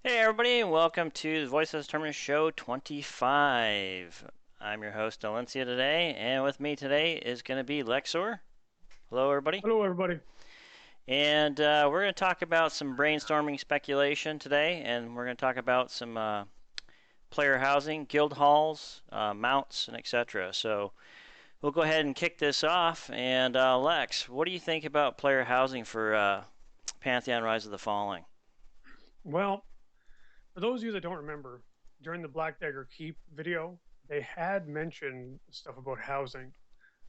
Hey everybody, and welcome to the Voice of Terminus Show 25. I'm your host Dalinsia today, and with me today is going to be Leksur. Hello everybody. Hello, everybody. And we're going to talk about some brainstorming speculation today, and we're going to talk about some player housing, guild halls, mounts, and etc. So we'll go ahead and kick this off. And Lex, what do you think about player housing for Pantheon Rise of the Falling? Well, for those of you that don't remember, during the Black Dagger Keep video, they had mentioned stuff about housing.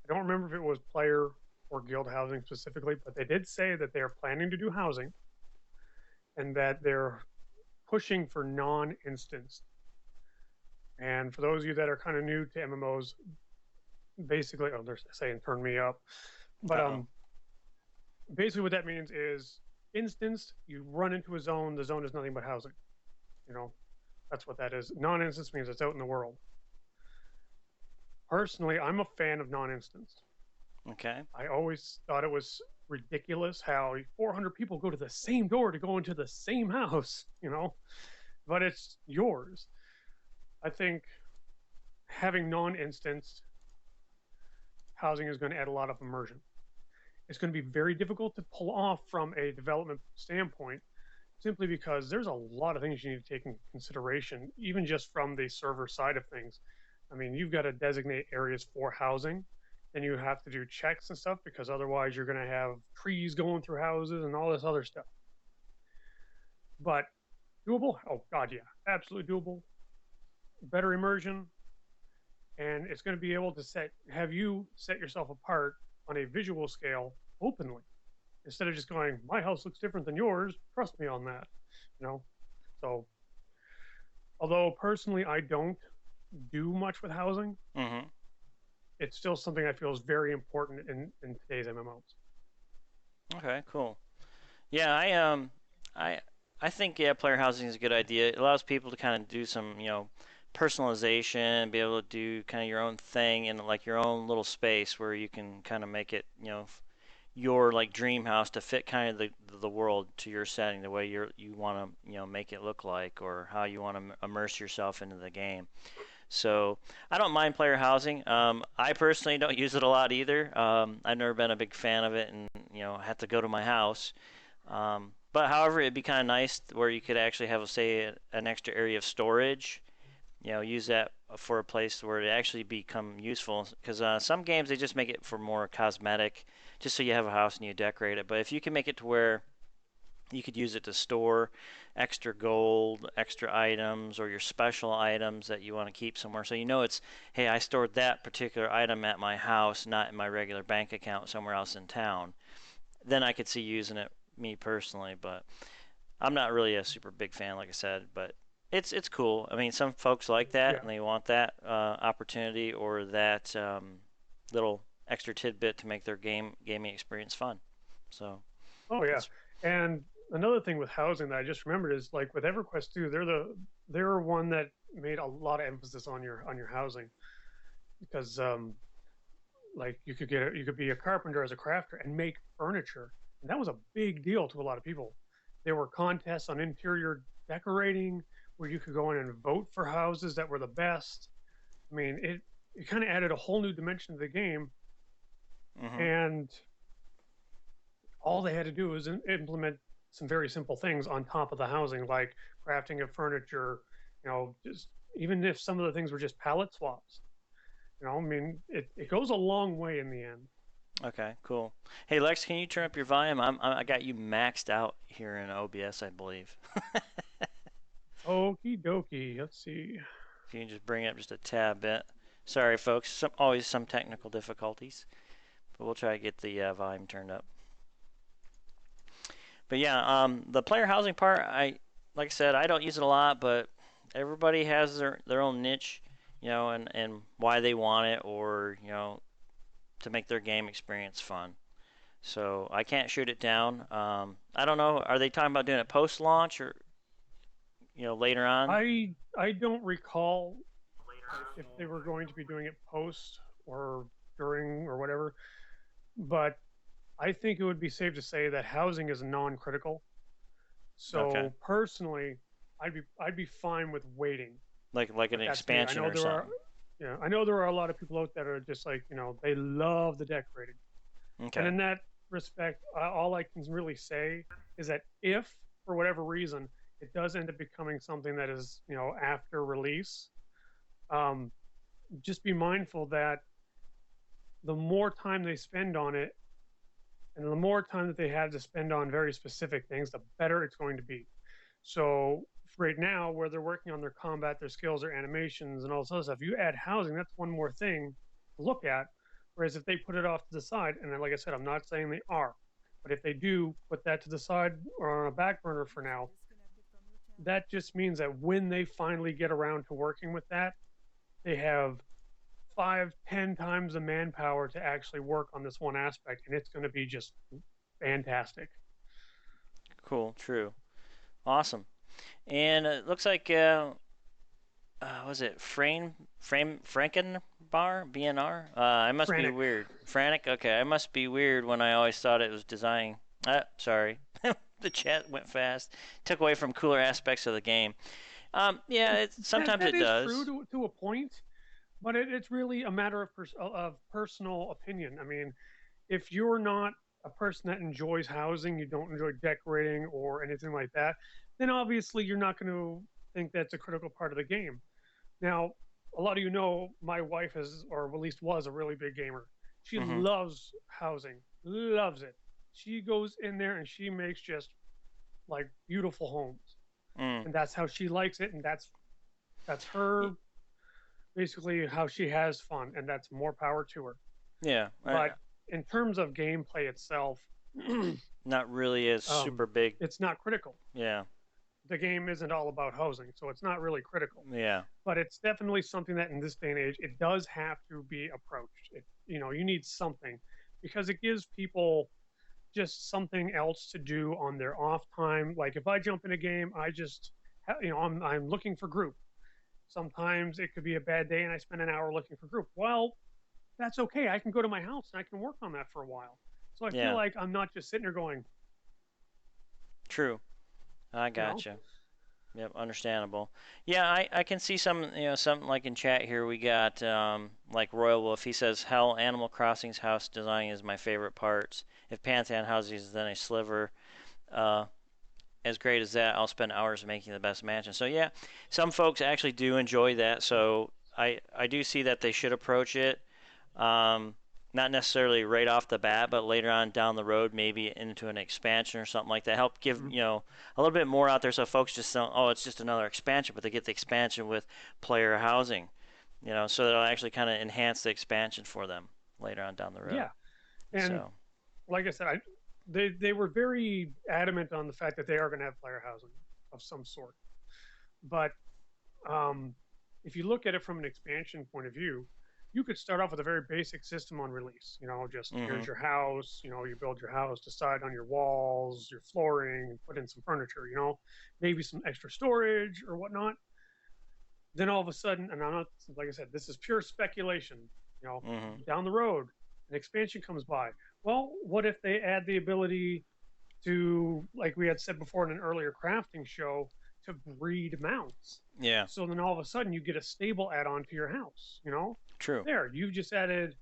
I don't remember if it was player or guild housing specifically, but they did say that they are planning to do housing and that they're pushing for non-instance. And for those of you that are kind of new to MMOs, basically, oh, they're saying turn me up, but Uh-oh. basically what that means is instance, you run into a zone, the zone is nothing but housing. You know, that's what that is. Non-instance means it's out in the world. Personally, I'm a fan of non-instance. Okay. I always thought it was ridiculous how 400 people go to the same door to go into the same house, but it's yours. I think having non-instance housing is going to add a lot of immersion. It's going to be very difficult to pull off from a development standpoint simply because there's a lot of things you need to take into consideration, even just from the server side of things. I mean, you've got to designate areas for housing, then you have to do checks and stuff because otherwise you're going to have trees going through houses and all this other stuff. But doable? Oh, God, yeah, absolutely doable. Better immersion, and it's going to be able to have you set yourself apart on a visual scale openly instead of just going, my house looks different than yours. Trust me on that, you know. So, although personally I don't do much with housing, Mm-hmm. it's still something I feel is very important in today's MMOs. Okay, cool. Yeah, I I think yeah, player housing is a good idea. It allows people to kind of do some, personalization, be able to do kind of your own thing in like your own little space where you can kind of make it, your like dream house to fit kind of the world to your setting, the way you want to, make it look like or how you want to immerse yourself into the game. So I don't mind player housing. I personally don't use it a lot either. I've never been a big fan of it, and have to go to my house. But however, it'd be kind of nice where you could actually have, say, an extra area of storage. Use that for a place where it actually become useful. Because some games they just make it for more cosmetic, just so you have a house and you decorate it. But if you can make it to where you could use it to store extra gold, extra items, or your special items that you want to keep somewhere. So it's, hey, I stored that particular item at my house, not in my regular bank account somewhere else in town. Then I could see using it me personally, but I'm not really a super big fan, like I said. But it's cool. I mean, some folks like that Yeah. and they want that opportunity or that little extra tidbit to make their gaming experience fun. So Oh yeah. it's And another thing with housing that I just remembered is like with EverQuest 2, they're one that made a lot of emphasis on your housing because like you could be a carpenter as a crafter and make furniture, and that was a big deal to a lot of people. There were contests on interior decorating where you could go in and vote for houses that were the best. I mean, it kind of added a whole new dimension to the game, hmm and all they had to do was implement some very simple things on top of the housing, like crafting of furniture. Just even if some of the things were just palette swaps. I mean, it goes a long way in the end. Okay, cool. Hey Lex, can you turn up your volume? I got you maxed out here in OBS, I believe. Okie dokie. Let's see. If you can just bring it up just a tad bit. Sorry, folks. Always some technical difficulties, but we'll try to get the volume turned up. But yeah, the player housing part, like I said, I don't use it a lot, but everybody has their own niche, and why they want it, or to make their game experience fun. So I can't shoot it down. I don't know. Are they talking about doing it post launch or later on? I don't recall if they were going to be doing it post or during or whatever, but I think it would be safe to say that housing is non-critical. Okay. So personally, I'd be fine with waiting. Like an But that's me. I expansion know or there are, something. yeah, I know there are a lot of people out there that are just like, they love the decorating. And Okay. in that respect, all I can really say is that if, for whatever reason, it does end up becoming something that is, after release, um, just be mindful that the more time they spend on it and the more time that they have to spend on very specific things, the better it's going to be. So right now, where they're working on their combat, their skills, their animations, and all this other stuff, you add housing, that's one more thing to look at. Whereas if they put it off to the side, and then, like I said, I'm not saying they are, but if they do put that to the side or on a back burner for now, that just means that when they finally get around to working with that, they have 5, 10 times the manpower to actually work on this one aspect, and it's going to be just fantastic. Cool. True. Awesome. And it looks like was it Frankenbar BNR? I must be Frantic. weird. Frantic. Okay, I must be weird when I always thought it was designing. Sorry, the chat went fast. Took away from cooler aspects of the game. Yeah, That sometimes that it is true does. to a point, but it's really a matter of personal opinion. I mean, if you're not a person that enjoys housing, you don't enjoy decorating or anything like that, then obviously you're not going to think that's a critical part of the game. Now, a lot of my wife is, or at least was, a really big gamer. She Mm-hmm. loves housing, loves it. She goes in there and she makes just like beautiful homes, Mm. and that's how she likes it, and that's her basically how she has fun, and that's more power to her. Yeah. But in terms of gameplay itself, Not really as um, super big. it's not critical. Yeah. The game isn't all about housing, so it's not really critical. Yeah. But it's definitely something that in this day and age, it does have to be approached. You need something because it gives people just something else to do on their off time. Like if I jump in a game, I just, I'm looking for group. Sometimes it could be a bad day and I spend an hour looking for group. Well, that's okay. I can go to my house and I can work on that for a while. So I feel Yeah. like I'm not just sitting there going, True. I you know, gotcha. Yep, understandable. Yeah, I can see some, something like in chat here we got like Royal Wolf. He says, "Hell, Animal Crossing's house design is my favorite parts. If Pantheon houses is then a sliver, uh, as great as that, I'll spend hours making the best mansion." So yeah, some folks actually do enjoy that. So I do see that they should approach it. Um, Not necessarily right off the bat, but later on down the road, maybe into an expansion or something like that. Help give mm-hmm. a little bit more out there, so folks just don't. Oh, it's just another expansion, but they get the expansion with player housing. So that'll actually kind of enhance the expansion for them later on down the road. Yeah. And So like I said, they were very adamant on the fact that they are going to have player housing of some sort. But um, if you look at it from an expansion point of view, you could start off with a very basic system on release. Just mm-hmm. here's your house. You build your house, decide on your walls, your flooring, put in some furniture. Maybe some extra storage or whatnot. Then all of a sudden, and I'm not, like I said, this is pure speculation. Mm-hmm. Down the road, an expansion comes by. Well, what if they add the ability to, like we had said before in an earlier crafting show, to breed mounts? Yeah, So then all of a sudden you get a stable add-on to your house. true. There, you've just added,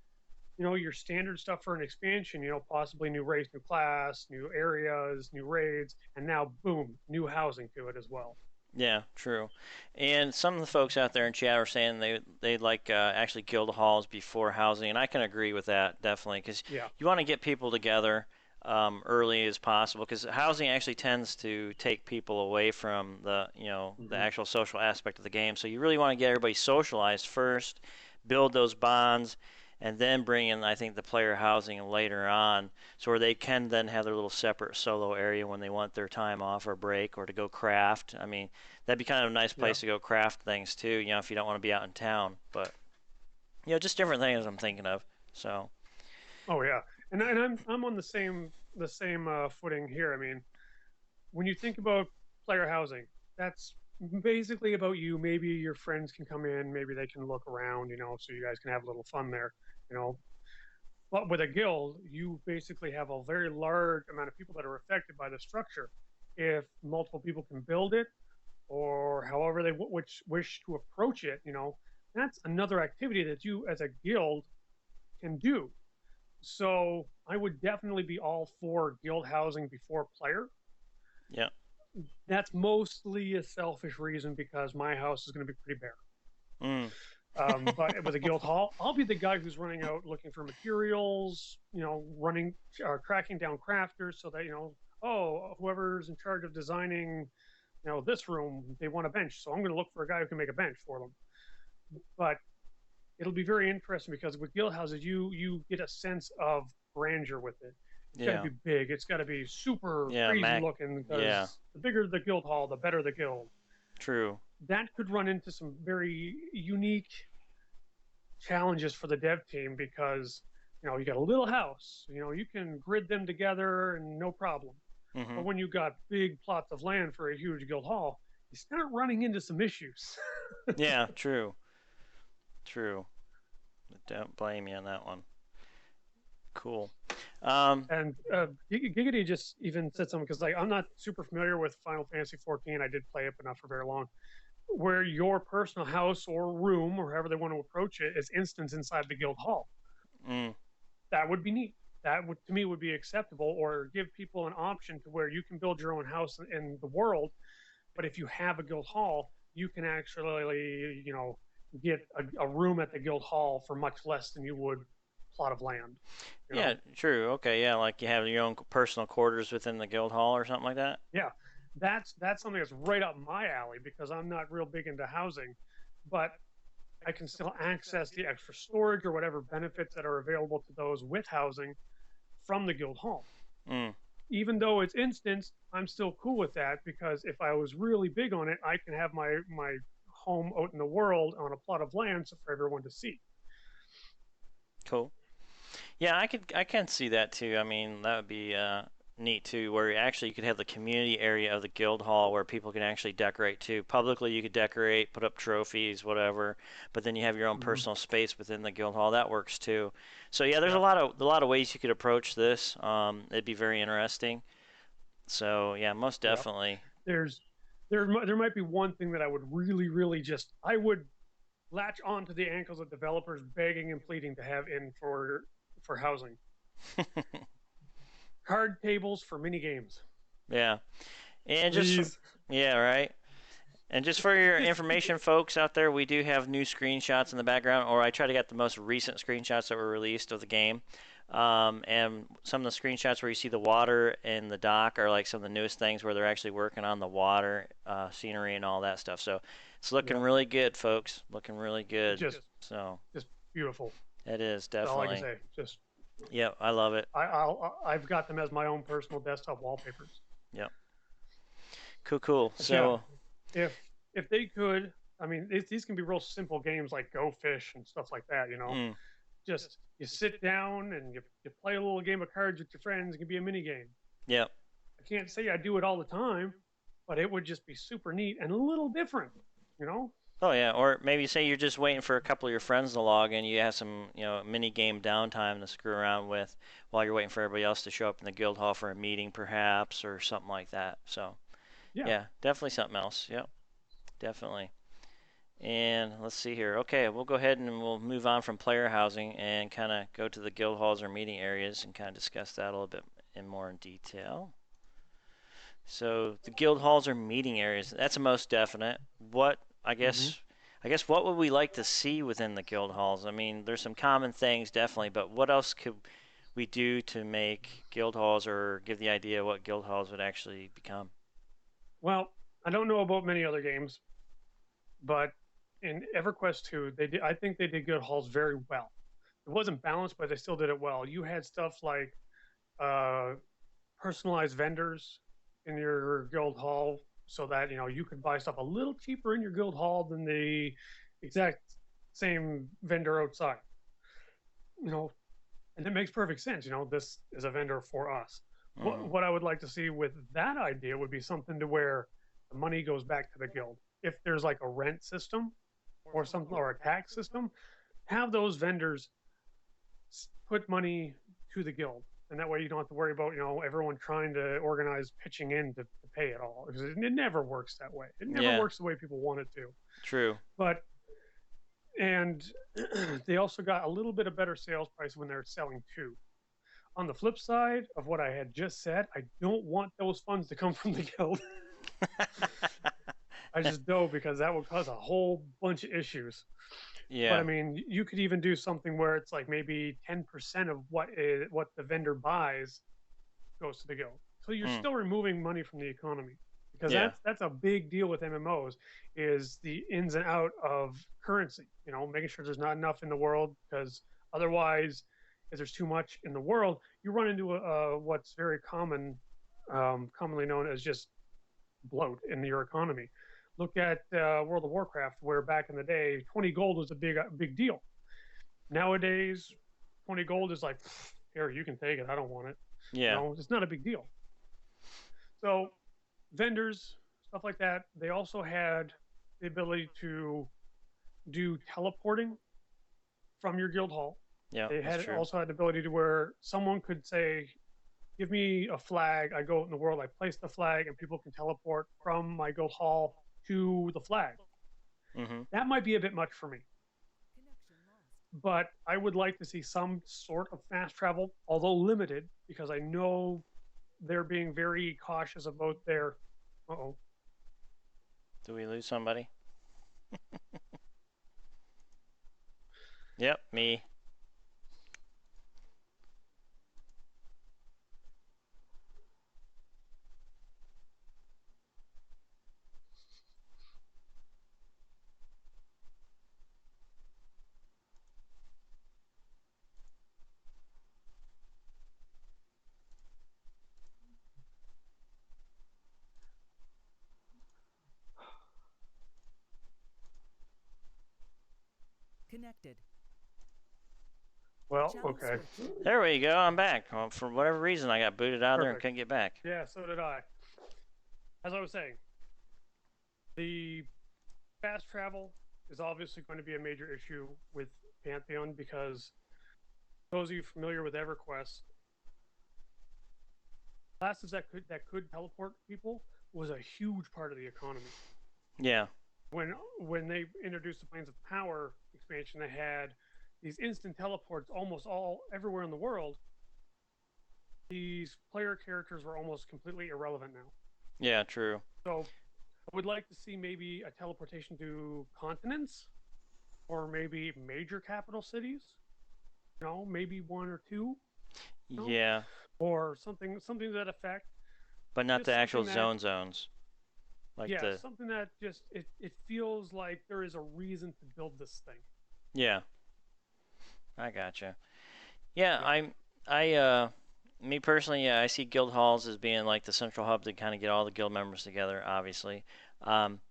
your standard stuff for an expansion. Possibly new race, new class, new areas, new raids, and now boom, new housing to it as well. Yeah, true. And some of the folks out there in chat are saying they like actually guild halls before housing, and I can agree with that definitely because Yeah. you want to get people together early as possible because housing actually tends to take people away from the Mm-hmm. actual social aspect of the game. So you really want to get everybody socialized first, build those bonds, and then bring in I think the player housing later on, so where they can then have their little separate solo area when they want their time off or break or to go craft. I mean, that'd be kind of a nice Yeah. place to go craft things too, if you don't want to be out in town. But, just different things I'm thinking of. So, Oh yeah. And I'm on the same footing here. I mean, when you think about player housing, that's basically about you. Maybe your friends can come in, maybe they can look around, so you guys can have a little fun there, you know. But with a guild, you basically have a very large amount of people that are affected by the structure. If multiple people can build it, or however they which wish to approach it, that's another activity that you as a guild can do. So I would definitely be all for guild housing before player. Yeah. That's mostly a selfish reason because my house is going to be pretty bare. Mm. But with a guild hall, I'll be the guy who's running out looking for materials, running, tracking down crafters so that, oh, whoever's in charge of designing, this room, they want a bench. So I'm going to look for a guy who can make a bench for them. But it'll be very interesting because with guild houses, you get a sense of grandeur with it. It's got to Yeah. be big. It's got to be super Yeah. crazy looking because Yeah. the bigger the guild hall, the better the guild. True. That could run into some very unique challenges for the dev team because you got a little house, you can grid them together and no problem. Hmm. But when you got big plots of land for a huge guild hall, you start running into some issues. Yeah. True. True. Don't blame you on that one. Cool. Um, And Giggity just even said something because I'm not super familiar with Final Fantasy 14. I did play it, but not for very long. Where your personal house or room, or however they want to approach it, is instance inside the guild hall. mm, That would be neat. That would, to me, would be acceptable, or give people an option to where you can build your own house in the world. But if you have a guild hall, you can actually, get a room at the guild hall for much less than you would plot of land. You yeah. know, True. Okay. Yeah. Like you have your own personal quarters within the guild hall or something like that. yeah, that's something that's right up my alley because I'm not real big into housing, but I can still access the extra storage or whatever benefits that are available to those with housing from the guild hall. Mm, Even though it's instance, I'm still cool with that because if I was really big on it, I can have my home out in the world on a plot of land for everyone to see. cool. Yeah, I can see that too. I mean, that would be neat too, where actually you could have the community area of the guild hall where people can actually decorate too. Publicly, you could decorate, put up trophies, whatever. But then you have your own Mm-hmm. personal space within the guild hall. That works too. So yeah, there's Yeah, a lot of ways you could approach this. It'd be very interesting. So yeah, most yeah. definitely. There's there might be one thing that I would really just I would latch onto the ankles of developers begging and pleading to have in for housing. Card tables for mini games, Yeah, and just please. yeah, right. And just for your Just information, folks out there, we do have new screenshots in the background, or I try to get the most recent screenshots that were released of the game. And some of the screenshots where you see the water and the dock are like some of the newest things where they're actually working on the water scenery and all that stuff. So it's looking yeah, really good, folks. Looking really good. just So just beautiful. it is That's all I can definitely. say. Just Yep, I love it. I've got them as my own personal desktop wallpapers. Yep. Cool, cool. But yeah, So, if if they could, I mean, these can be real simple games like Go Fish and stuff like that. mm, Just you sit down and you play a little game of cards with your friends. It can be a mini game. yep. I can't say I do it all the time, but it would just be super neat and a little different. You know? Oh yeah, or maybe say you're just waiting for a couple of your friends to log in. You have some, mini game downtime to screw around with while you're waiting for everybody else to show up in the guild hall for a meeting, perhaps, or something like that. So Yeah. yeah, definitely something else. Yep, definitely. And let's see here. Okay, we'll go ahead and we'll move on from player housing and kind of go to the guild halls or meeting areas and kind of discuss that a little bit in detail. So the guild halls or meeting areas, that's the most definite. What I Hmm. guess I guess what would we like to see within the guild halls? I mean, there's some common things definitely, but what else could we do to make guild halls or give the idea what guild halls would actually become? Well, I don't know about many other games, but in EverQuest 2, they did. I think they did guild halls very well. It wasn't balanced, but they still did it well. You had stuff like uh, personalized vendors in your guild hall so that you could buy stuff a little cheaper in your guild hall than the exact same vendor outside. you know and it makes perfect sense. This is a vendor for us. what, Mm-hmm. what I would like to see with that idea would be something to where the money goes back to the guild. If there's like a rent system or something, or a tax system, have those vendors put money to the guild. and that way you don't have to worry about everyone trying to organize pitching in to pay it all, because it never works that way. It never Yeah. works the way people want it to. True. But and they also got a little bit of better sales price when they're selling too. On the flip side of what I had just said, I don't want those funds to come from the guild. I just don't, because that would cause a whole bunch of issues. But I Yeah. mean, you could even do something where it's like maybe 10% of what the vendor buys goes to the guild. So you're Mm. still removing money from the economy, because Yeah. that's a big deal with MMOs, is the ins and out of currency. Making sure there's not enough in the world, because otherwise, if there's too much in the world, you run into what's very commonly known as just bloat in your economy. Look at World of Warcraft, where back in the day, 20 gold was a big deal. Nowadays, 20 gold is like, here, you can take it. I don't want it. Yeah. It's not a big deal. So vendors, stuff like that, they also had the ability to do teleporting from your guild hall. Yeah. They That's had true. also had the ability to where someone could say, give me a flag, I go out in the world, I place the flag, and people can teleport from my guild hall to the flag. Mhm. That might be a bit much for me, but I would like to see some sort of fast travel, although limited, because I know they're being very cautious about their. Uh-oh. Do we lose somebody? Yep. Me. Connected. Well, Channel okay. switched. There we go. I'm back. Well, for whatever reason, I got booted out of there and Perfect. couldn't get back. Yeah, so did I. As I was saying, the fast travel is obviously going to be a major issue with Pantheon, because those of you familiar with EverQuest, classes that could teleport people was a huge part of the economy. Yeah. When they introduced the Planes of Power expansion, they had these instant teleports almost everywhere in the world. These player characters were almost completely irrelevant now. Yeah. True. So I would like to see maybe a teleportation to continents, or maybe major capital cities. Maybe one or two. Yeah. Or something to that effect. But not the Just actual something that, zones. Like yeah, the. something that just it feels like there is a reason to build this thing. Yeah. I gotcha. Yeah. Yeah. Me personally, yeah, I see guild halls as being like the central hub to kind of get all the guild members together. Obviously. Um,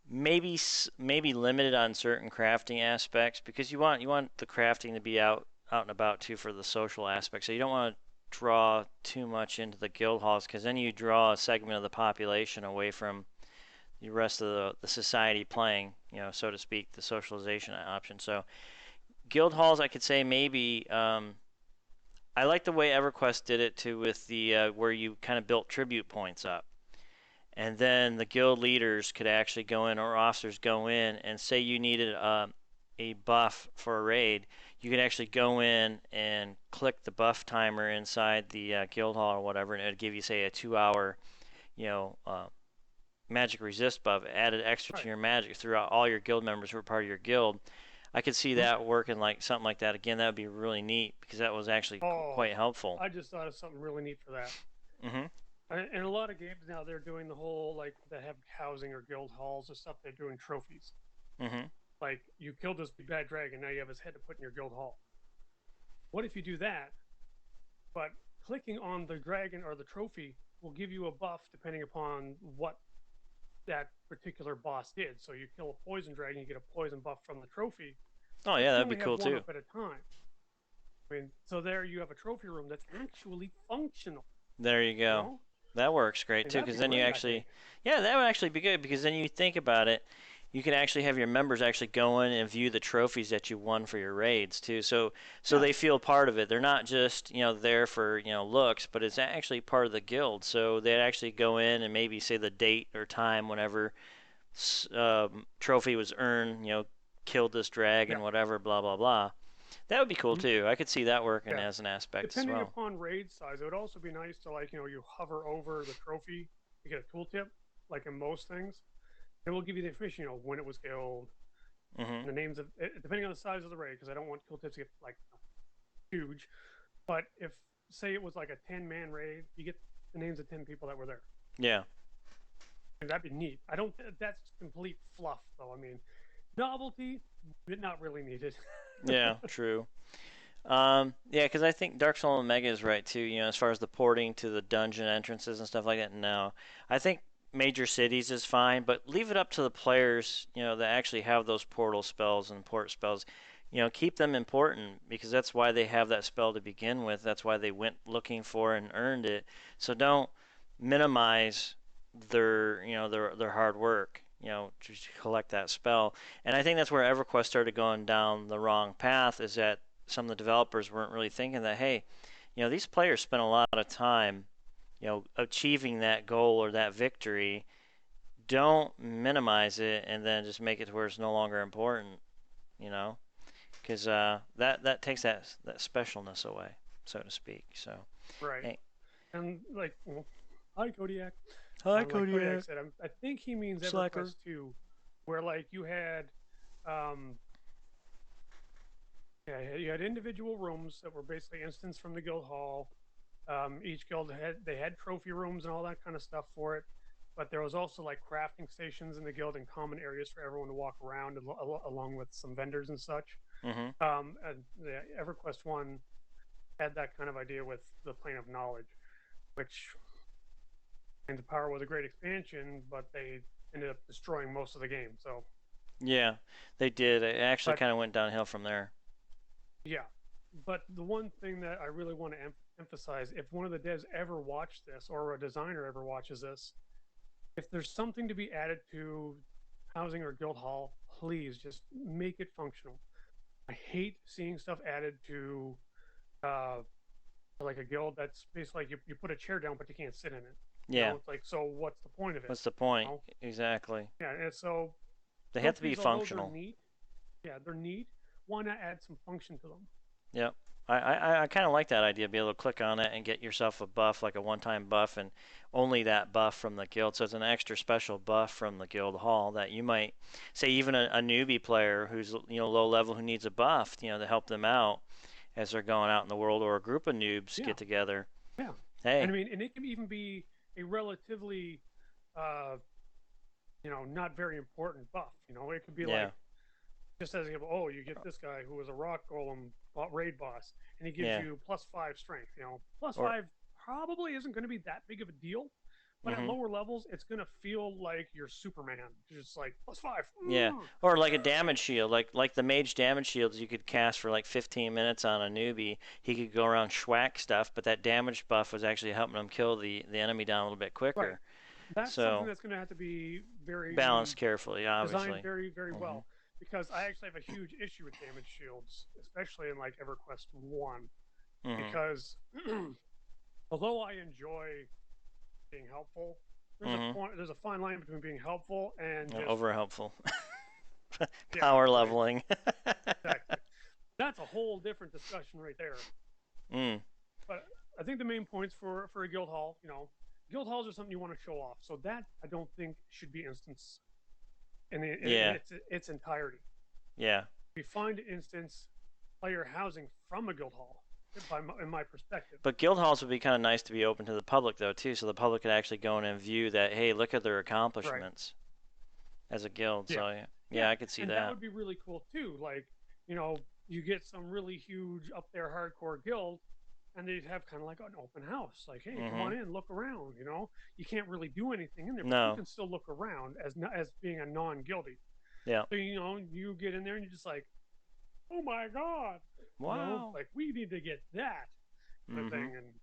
maybe limited on certain crafting aspects, because you want the crafting to be out and about too for the social aspect. So you don't want to draw too much into the guild halls, because then you draw a segment of the population away from the rest of the society playing, so to speak, the socialization option. So guild halls, I could say maybe. I like the way EverQuest did it too, with the where you kind of built tribute points up. And then the guild leaders could actually go in, or officers go in, and say you needed a buff for a raid, you could actually go in and click the buff timer inside the guild hall or whatever, and it would give you, say, a 2 hour, you know, uh, magic resist buff added extra to Right. your magic throughout all your guild members who are part of your guild. I could see that working like something like that again. That would be really neat, because that was actually Oh, quite helpful. I just thought of something really neat for that. Mhm. In a lot of games now, they're doing the whole, like, that have housing or guild halls or stuff. They're doing trophies. Mhm. Like, you killed this big bad dragon, now you have his head to put in your guild hall. What if you do that, but clicking on the dragon or the trophy will give you a buff depending upon what that particular boss did. So you kill a poison dragon, you get a poison buff from the trophy, Oh but yeah, you that'd be only have cool one too. up at a time. I mean, so there you have a trophy room that's actually functional. There you You go. know, That works great and too, that'd because be then you great. I actually, think. yeah, that would actually be good, because then you think about it, you can actually have your members actually go in and view the trophies that you won for your raids too. So Yeah. they feel part of it. They're not just there for looks, but it's actually part of the guild. So they actually go in and maybe say the date or time whenever trophy was earned. Killed this Yeah. dragon, whatever, blah blah blah. That would be cool Mhm. too. I could see that working Yeah. as an aspect as Depending well. upon raid size, it would also be nice to like you hover over the trophy to get a tooltip, like in most things. It will give you the information, when it was killed, Mhm. the names of depending on the size of the raid, because I don't want tooltips to get like huge. But if say it was like a 10-man raid, you get the names of 10 people that were there. Yeah. And that'd be neat. I don't. That's complete fluff, though. I mean, novelty, but not really needed. Yeah. True. Yeah, because I think Dark Soul Omega is right too. As far as the porting to the dungeon entrances and stuff like that. No, I think major cities is fine, but leave it up to the players. That actually have those portal spells and port spells. Keep them important because that's why they have that spell to begin with. That's why they went looking for and earned it. So don't minimize their hard work. To collect that spell. And I think that's where EverQuest started going down the wrong path. Is that some of the developers weren't really thinking that, hey, these players spent a lot of time, achieving that goal or that victory. Don't minimize it and then just make it to where it's no longer important, you know, because that takes that specialness away, so to speak. So, Right. hey, And like, hi Kodiak. hi Like Kodiak Kodiak, said, I think he means slacker. EverQuest 2, where like you had, um, yeah, you had individual rooms that were basically instanced from the guild hall. Each guild had trophy rooms and all that kind of stuff for it, but there was also like crafting stations in the guild and common areas for everyone to walk around, along with some vendors and such. Mm-hmm. And the EverQuest 1 had that kind of idea with the Plane of Knowledge, which Planes of Power was a great expansion, but they ended up destroying most of the game. So, Yeah, they did. It actually but kind of went downhill from there. yeah, but the one thing that I really want to emphasize, if one of the devs ever watched this or a designer ever watches this, if there's something to be added to housing or guild hall, please just make it functional. I hate seeing stuff added to uh, like a guild that's basically like you put a chair down but you can't sit in it. Yeah. It's like, so what's the point of it? What's the point? You know? Exactly. Yeah, and so They have to be trophies, although they're functional. neat, yeah, they're neat. Why not add some function to them? Yep. I kind of like that idea, be able to click on it and get yourself a buff, like a one-time buff, and only that buff from the guild. So it's an extra special buff from the guild hall that you might say even a newbie player who's low level who needs a buff, to help them out as they're going out in the world, or a group of noobs Yeah, get together. yeah. And Hey, I mean, and it can even be a relatively, uh, not very important buff. It could be yeah, like, just as an example, oh, you get this guy who was a rock golem raid boss, and he gives yeah, you +5 strength. Plus or 5 probably isn't going to be that big of a deal, but at mhm. lower levels, it's going to feel like you're Superman. Just like +5. Yeah, or like a damage shield, like the mage damage shields you could cast for like 15 minutes on a newbie. He could go around schwack stuff, but that damage buff was actually helping him kill the enemy down a little bit Right. quicker. That's something So that's going to have to be very balanced carefully, designed obviously. very, very Hmm. well, because I actually have a huge issue with damage shields, especially in like EverQuest 1, Hmm. because although I enjoy being helpful, Hmm. there's a fine line between being helpful and just, Over helpful. yeah, Power right, leveling. exactly. That's a whole different discussion right there. Mm. But I think the main points for a guild hall, guild halls are something you want to show off. So that I don't think should be instance in Yeah, its entirety. yeah. We find instance player housing from a guild hall, in my perspective. But guild halls would be kind of nice to be open to the public though too, so the public could actually go in and view that. Hey, look at their Right. accomplishments as a guild. Yeah. So yeah, Yeah. yeah, I could see And that that. would be really cool too. Like, you get some really huge up there hardcore guild, and they'd have kind of like an open house. Like, hey, come Hmm. on in, look around. You can't really do anything in there, but you No. can still look around as being a non-guildy. Yeah. So you get in there and you're just like, oh my god, Wow. like we need to get that kind of Hmm. thing. And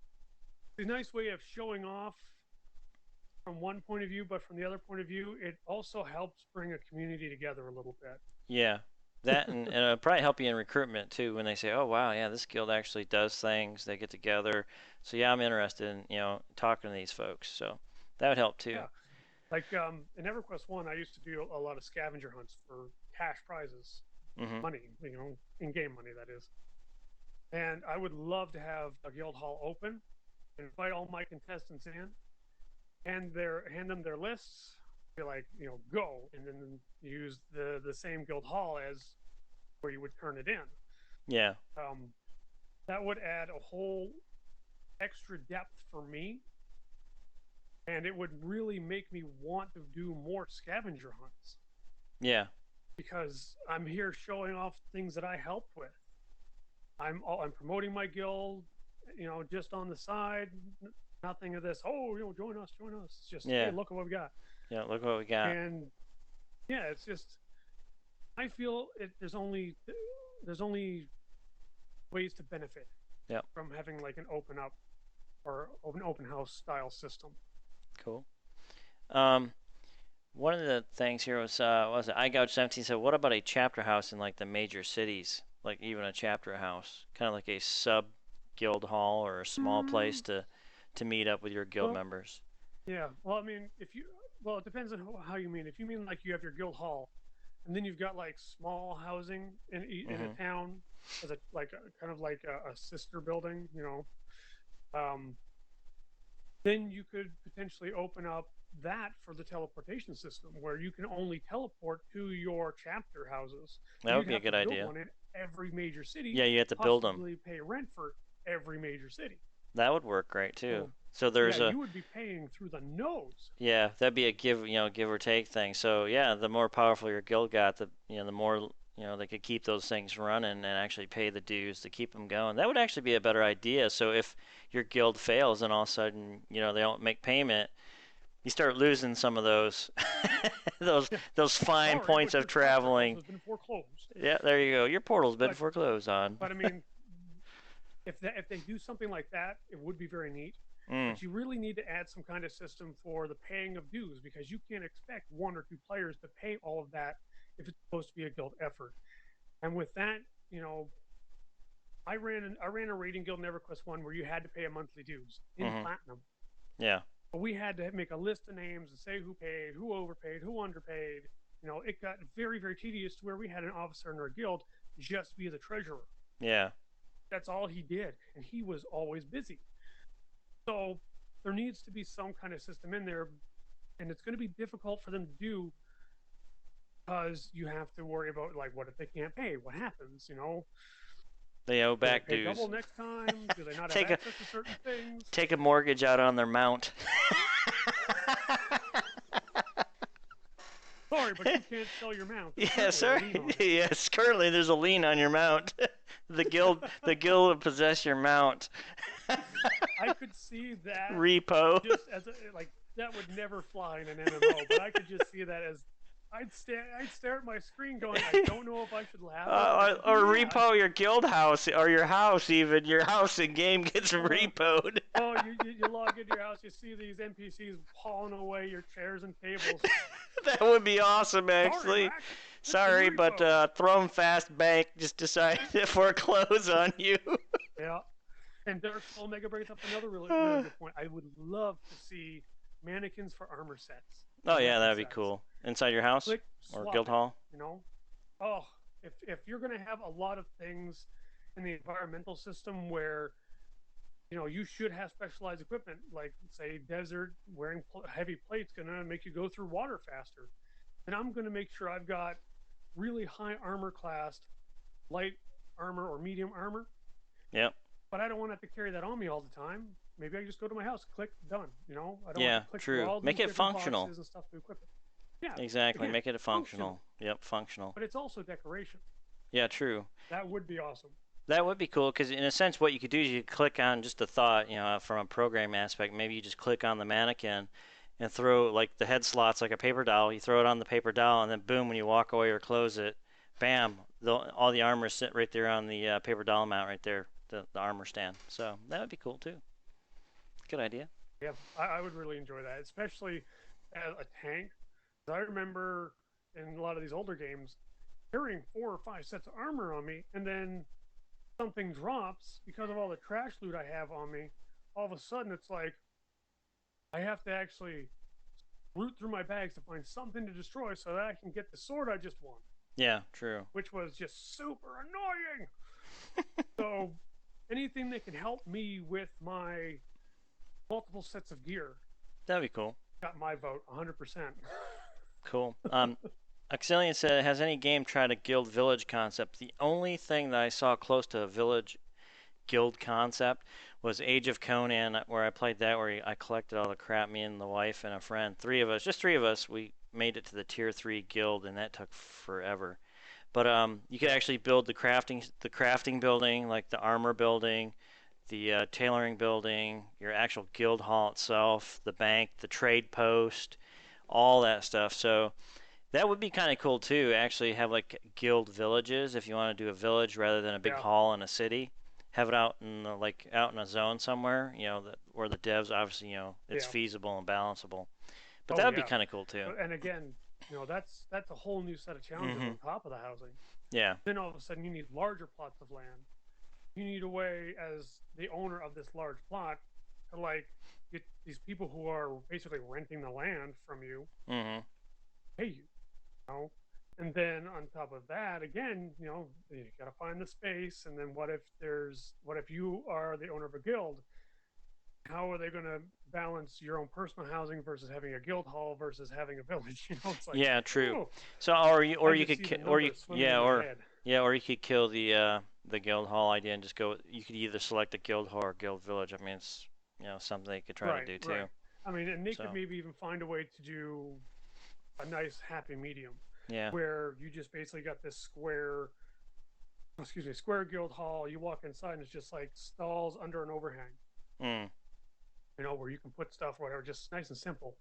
it's a nice way of showing off from one point of view, but from the other point of view, it also helps bring a community together a little bit. Yeah. That and it'll probably help you in recruitment too when they say, "Oh wow, yeah, this guild actually does things. They get together." So yeah, I'm interested in, talking to these folks. So that would help too. Yeah, like in EverQuest One, I used to do a lot of scavenger hunts for cash prizes, Mhm. money, in-game money that is. And I would love to have a guild hall open, invite all my contestants in, hand them their lists, be like, go, and then use the same guild hall as where you would turn it in. Yeah. Um, that would add a whole extra depth for me, and it would really make me want to do more scavenger hunts Yeah. because I'm here showing off things that I helped with. I'm promoting my guild, just on the side. Nothing of this. Oh, join us, join us. It's just, hey, Yeah. look at what we got. Yeah. Look what we got. And yeah, it's just I feel there's only ways to benefit Yep. from having like an open up or an open house style system. Cool. Um, One of the things here was it iGouch17 said, what about a chapter house in like the major cities, like even a chapter house, kind of like a sub guild hall or a small place Mm, to meet up with your guild well, members. yeah. Well, I mean, it depends on how you mean. If you mean like you have your guild hall, and then you've got like small housing in a Mhm. town as a like kind of like a sister building, um, then you could potentially open up that for the teleportation system where you can only teleport to your chapter houses, but That would you'd be a have to good build idea. one in every major city, Yeah, you have to build them. possibly pay rent for every major city. That would work great too. So So yeah, there's a you would be paying through the nose. yeah, that'd be a give or take thing. So yeah, the more powerful your guild got, the more they could keep those things running and actually pay the dues to keep them going. That would actually be a better idea. So if your guild fails and all of a sudden they don't make payment, you start losing some of those those Yeah, those fine sorry, points but of your chapter house traveling. has been foreclosed. Yeah, there you go. Your portal's been But foreclosed on. I mean, if they do something like that, it would be very neat. Mm, But you really need to add some kind of system for the paying of dues because you can't expect one or two players to pay all of that if it's supposed to be a guild effort. And with that, I ran a raiding guild in EverQuest One where you had to pay a monthly dues in mm-hmm. platinum. Yeah. But we had to make a list of names and say who paid, who overpaid, who underpaid. It got very, very tedious to where we had an officer in our guild just be the treasurer. Yeah. That's all he did, and he was always busy. So there needs to be some kind of system in there, and it's going to be difficult for them to do because you have to worry about like what if they can't pay? What happens? They owe Do they back pay dues. double next time? Do they not have take a access to certain things? take a mortgage out on their mount. Sorry, but you can't sell your mount. There's Yeah, currently a sorry. lien on it. Yes, currently there's a lien on your mount. The guild will possess your mount. I could see that Repo. just as like that would never fly in an MMO, but I could just see that as I'd stare at my screen going, I don't know if I should laugh or if I should Or be mad. repo your guild house or your house even. Your house in game gets repoed. Oh, you log into your house, you see these NPCs hauling away your chairs and tables. That would be awesome, Sorry, actually. Mac. Sorry, but Throne Fast Bank just decided to foreclose on you. Yeah. And Dark Soul Mega brings up another really good point. I would love to see mannequins for armor sets Oh and yeah, weapon that'd be sets. cool. Inside your house Click, or swap guild it. hall. Oh, if you're gonna have a lot of things in the environmental system where you should have specialized equipment, like say desert wearing heavy plates gonna make you go through water faster, and I'm gonna make sure I've got really high armor classed light armor or medium armor, Yep. but I don't want to have to carry that on me all the time. Maybe I just go to my house, click, done. I don't have Yeah, to click through true. all these Make it different functional. boxes and stuff to equip it. Yeah, Exactly. again, Make it functional. functional, Yep, functional. but it's also decoration. Yeah, true. That would be awesome. That would be cool because in a sense, what you could do is you could click on just a thought, from a program aspect. Maybe you just click on the mannequin and throw like the head slots like a paper doll. You throw it on the paper doll, and then boom, when you walk away or close it, bam, all the armor sit right there on the paper doll mount right there, the armor stand. So that would be cool too. Good idea. Yeah, I would really enjoy that, especially as a tank. I remember in a lot of these older games carrying 4 or 5 sets of armor on me, and then something drops because of all the trash loot I have on me. All of a sudden, it's like I have to actually root through my bags to find something to destroy so that I can get the sword I just won, Yeah, true. which was just super annoying. So anything that can help me with my multiple sets of gear That'd be cool. got my vote 100%. Cool. Axelian said, has any game tried a guild village concept? The only thing that I saw close to a village guild concept was Age of Conan, where I played that, where I collected all the crap. Me and the wife and a friend, three of us, just three of us, we made it to the tier 3 guild, and that took forever. But you could Yeah. actually build the crafting building, like the armor building, the tailoring building, your actual guild hall itself, the bank, the trade post, all that stuff. So that would be kind of cool too. Actually, have like guild villages if you want to do a village rather than a big Yeah. hall in a city. Have it out in like out in a zone somewhere, where the devs obviously it's Yeah. feasible and balanceable. But that Oh would be yeah. kind of cool too. And again, that's a whole new set of challenges Mhm. on top of the housing. Yeah. Then all of a sudden you need larger plots of land. You need a way as the owner of this large plot to like get these people who are basically renting the land from you Mhm. pay you, know. And then on top of that, again, you got to find the space. And then what if you are the owner of a guild? How are they going to balance your own personal housing versus having a guild hall versus having a village? It's like, Yeah, true. oh, So I or you just could see the or you numbers swimming in my head. yeah, or you could kill the guild hall idea and just go. You could either select a guild hall or guild village. I mean, it's something they could try to Right, do too. right. I mean, and they could So maybe even find a way to do a nice happy medium yeah. where you just basically got this square guild hall. You walk inside and it's just like stalls under an overhang, Mm. where you can put stuff, whatever, just nice and simple.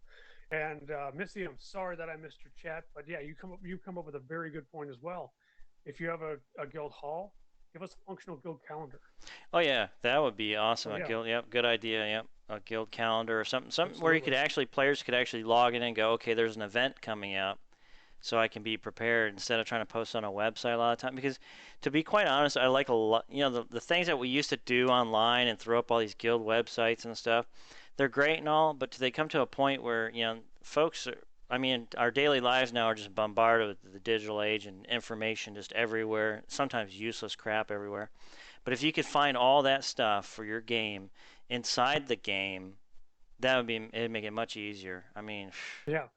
And Missy, I'm sorry that I missed your chat, but yeah, you come up with a very good point as well. If you have a guild hall, give us a functional guild calendar. Oh yeah, that would be awesome. Oh A yeah, guild, yep, good idea. Yep, a guild calendar or something where you could absolutely. actually players could actually log in and go, okay, there's an event coming up, so I can be prepared instead of trying to post on a website a lot of time. Because to be quite honest, I like a lot. The things that we used to do online and throw up all these guild websites and stuff. They're great and all, but they come to a point where folks are. I mean, our daily lives now are just bombarded with the digital age and information just everywhere. Sometimes useless crap everywhere. But if you could find all that stuff for your game inside the game, it'd make it much easier. I mean, Yeah.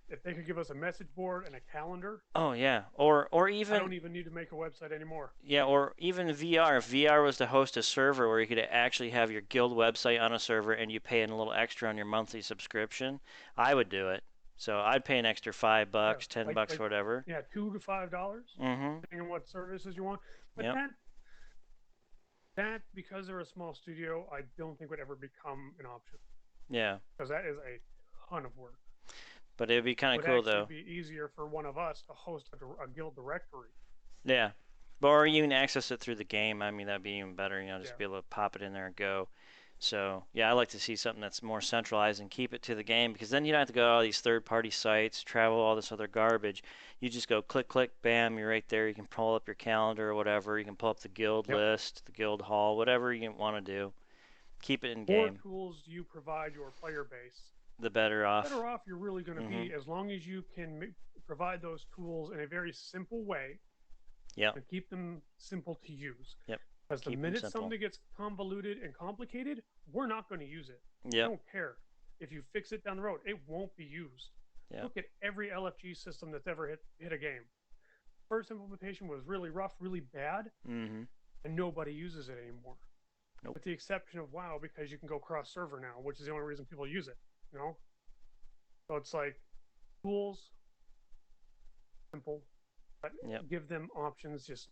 If they could give us a message board and a calendar, oh yeah, or I even don't even need to make a website anymore. yeah, or even VR. If VR was to host a server where you could actually have your guild website on a server and you pay in a little extra on your monthly subscription, I would do it. So I'd pay an extra Yeah, $5, ten like bucks, like whatever. yeah, $2 to $5, Mm-hmm. depending on what services you want. But Yep. that because they're a small studio, I don't think would ever become an option Yeah. because that is a ton of work. But it'd be kind of Would cool actually though. be easier for one of us to host a guild directory. Yeah. But or you can access it through the game. I mean, that'd be even better. Just Yeah, be able to pop it in there and go. So yeah, I like to see something that's more centralized and keep it to the game because then you don't have to go to all these third-party sites, travel all this other garbage. You just go click, click, bam, you're right there. You can pull up your calendar or whatever. You can pull up the guild yep. list, the guild hall, whatever you want to do. Keep it in More game. tools you provide your player base, The better off. better off you're really going to Mhm. be, as long as you can provide those tools in a very simple way Yep. and keep them simple to use. Yep. Because the Keep them minute simple. something gets convoluted and complicated, we're not going to use it. I Yep. don't care. If you fix it down the road, it won't be used. Yep. Look at every LFG system that's ever hit a game. First implementation was really rough, really bad, Mhm. and nobody uses it anymore. Nope. With the exception of WoW, because you can go cross server now, which is the only reason people use it. So it's like tools, simple, but Yep. give them options. Just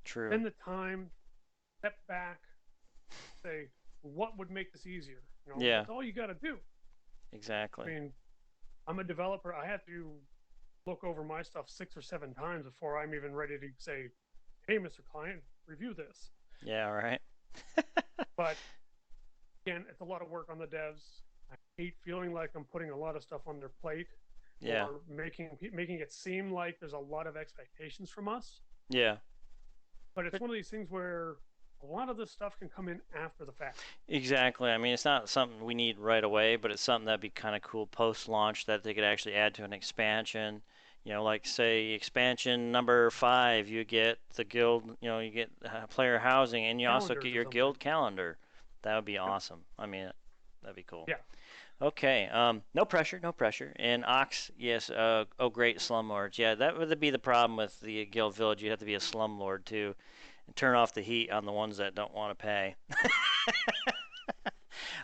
True. spend the time, step back, say, what would make this easier? Yeah. That's all you got to do. I Exactly. mean, I'm a developer. I have to look over my stuff 6 or 7 times before I'm even ready to say, hey, Mr. Client, review this. Yeah. All right. But again, it's a lot of work on the devs. I hate feeling like I'm putting a lot of stuff on their plate Yeah. or making it seem like there's a lot of expectations from us. Yeah. But it's one of these things where a lot of this stuff can come in after the fact. Exactly. I mean, it's not something we need right away, but it's something that'd be kind of cool post-launch that they could actually add to an expansion. You know, like say expansion number 5, you get the guild, you know, you get player housing, and you also get Calendars or your something. guild calendar. That would be Yep. awesome. I mean, that'd be cool. Yeah. Okay. No pressure, no pressure. And Ox, yes. Oh, great slumlords. Yeah, that would be the problem with the guild village. You have to be a slumlord too, and turn off the heat on the ones that don't want to pay.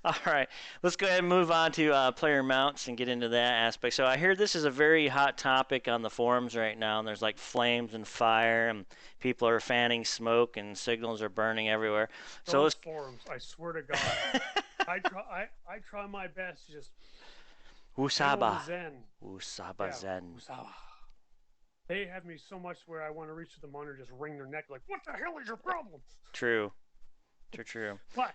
All right, let's go ahead and move on to player mounts and get into that aspect. So I hear this is a very hot topic on the forums right now, and there's like flames and fire, and people are fanning smoke, and signals are burning everywhere. So Those let's. forums, I swear to God, I try my best to just channel the Usaba. Zen. Usaba Yeah, Zen. Usawa. They have me so much where I want to reach to the monitor, just wring their neck, like, "What the hell is your problem?" True. True, true. But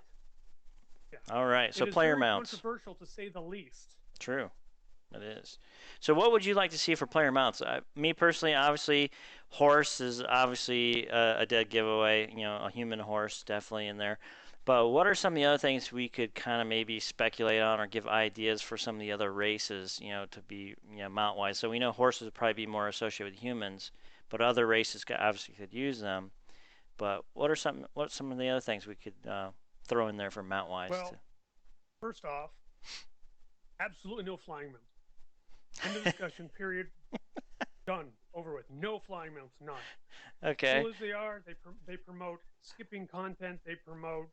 yeah, All right, it so is player very mounts. controversial to say the least. True. It is. So, what would you like to see for player mounts? Me personally, obviously, horse is obviously a dead giveaway. You know, a human horse definitely in there. But what are some of the other things we could kind of maybe speculate on or give ideas for some of the other races, you know, to be, you know, mount wise? So we know horses would probably be more associated with humans, but other races obviously could use them. But what's some of the other things we could throw in there for mount wise? Well, first off, absolutely no flying mounts. End of discussion. Period. Done. Over with. No flying mounts. None. Okay. Cool as they are, they promote skipping content. They promote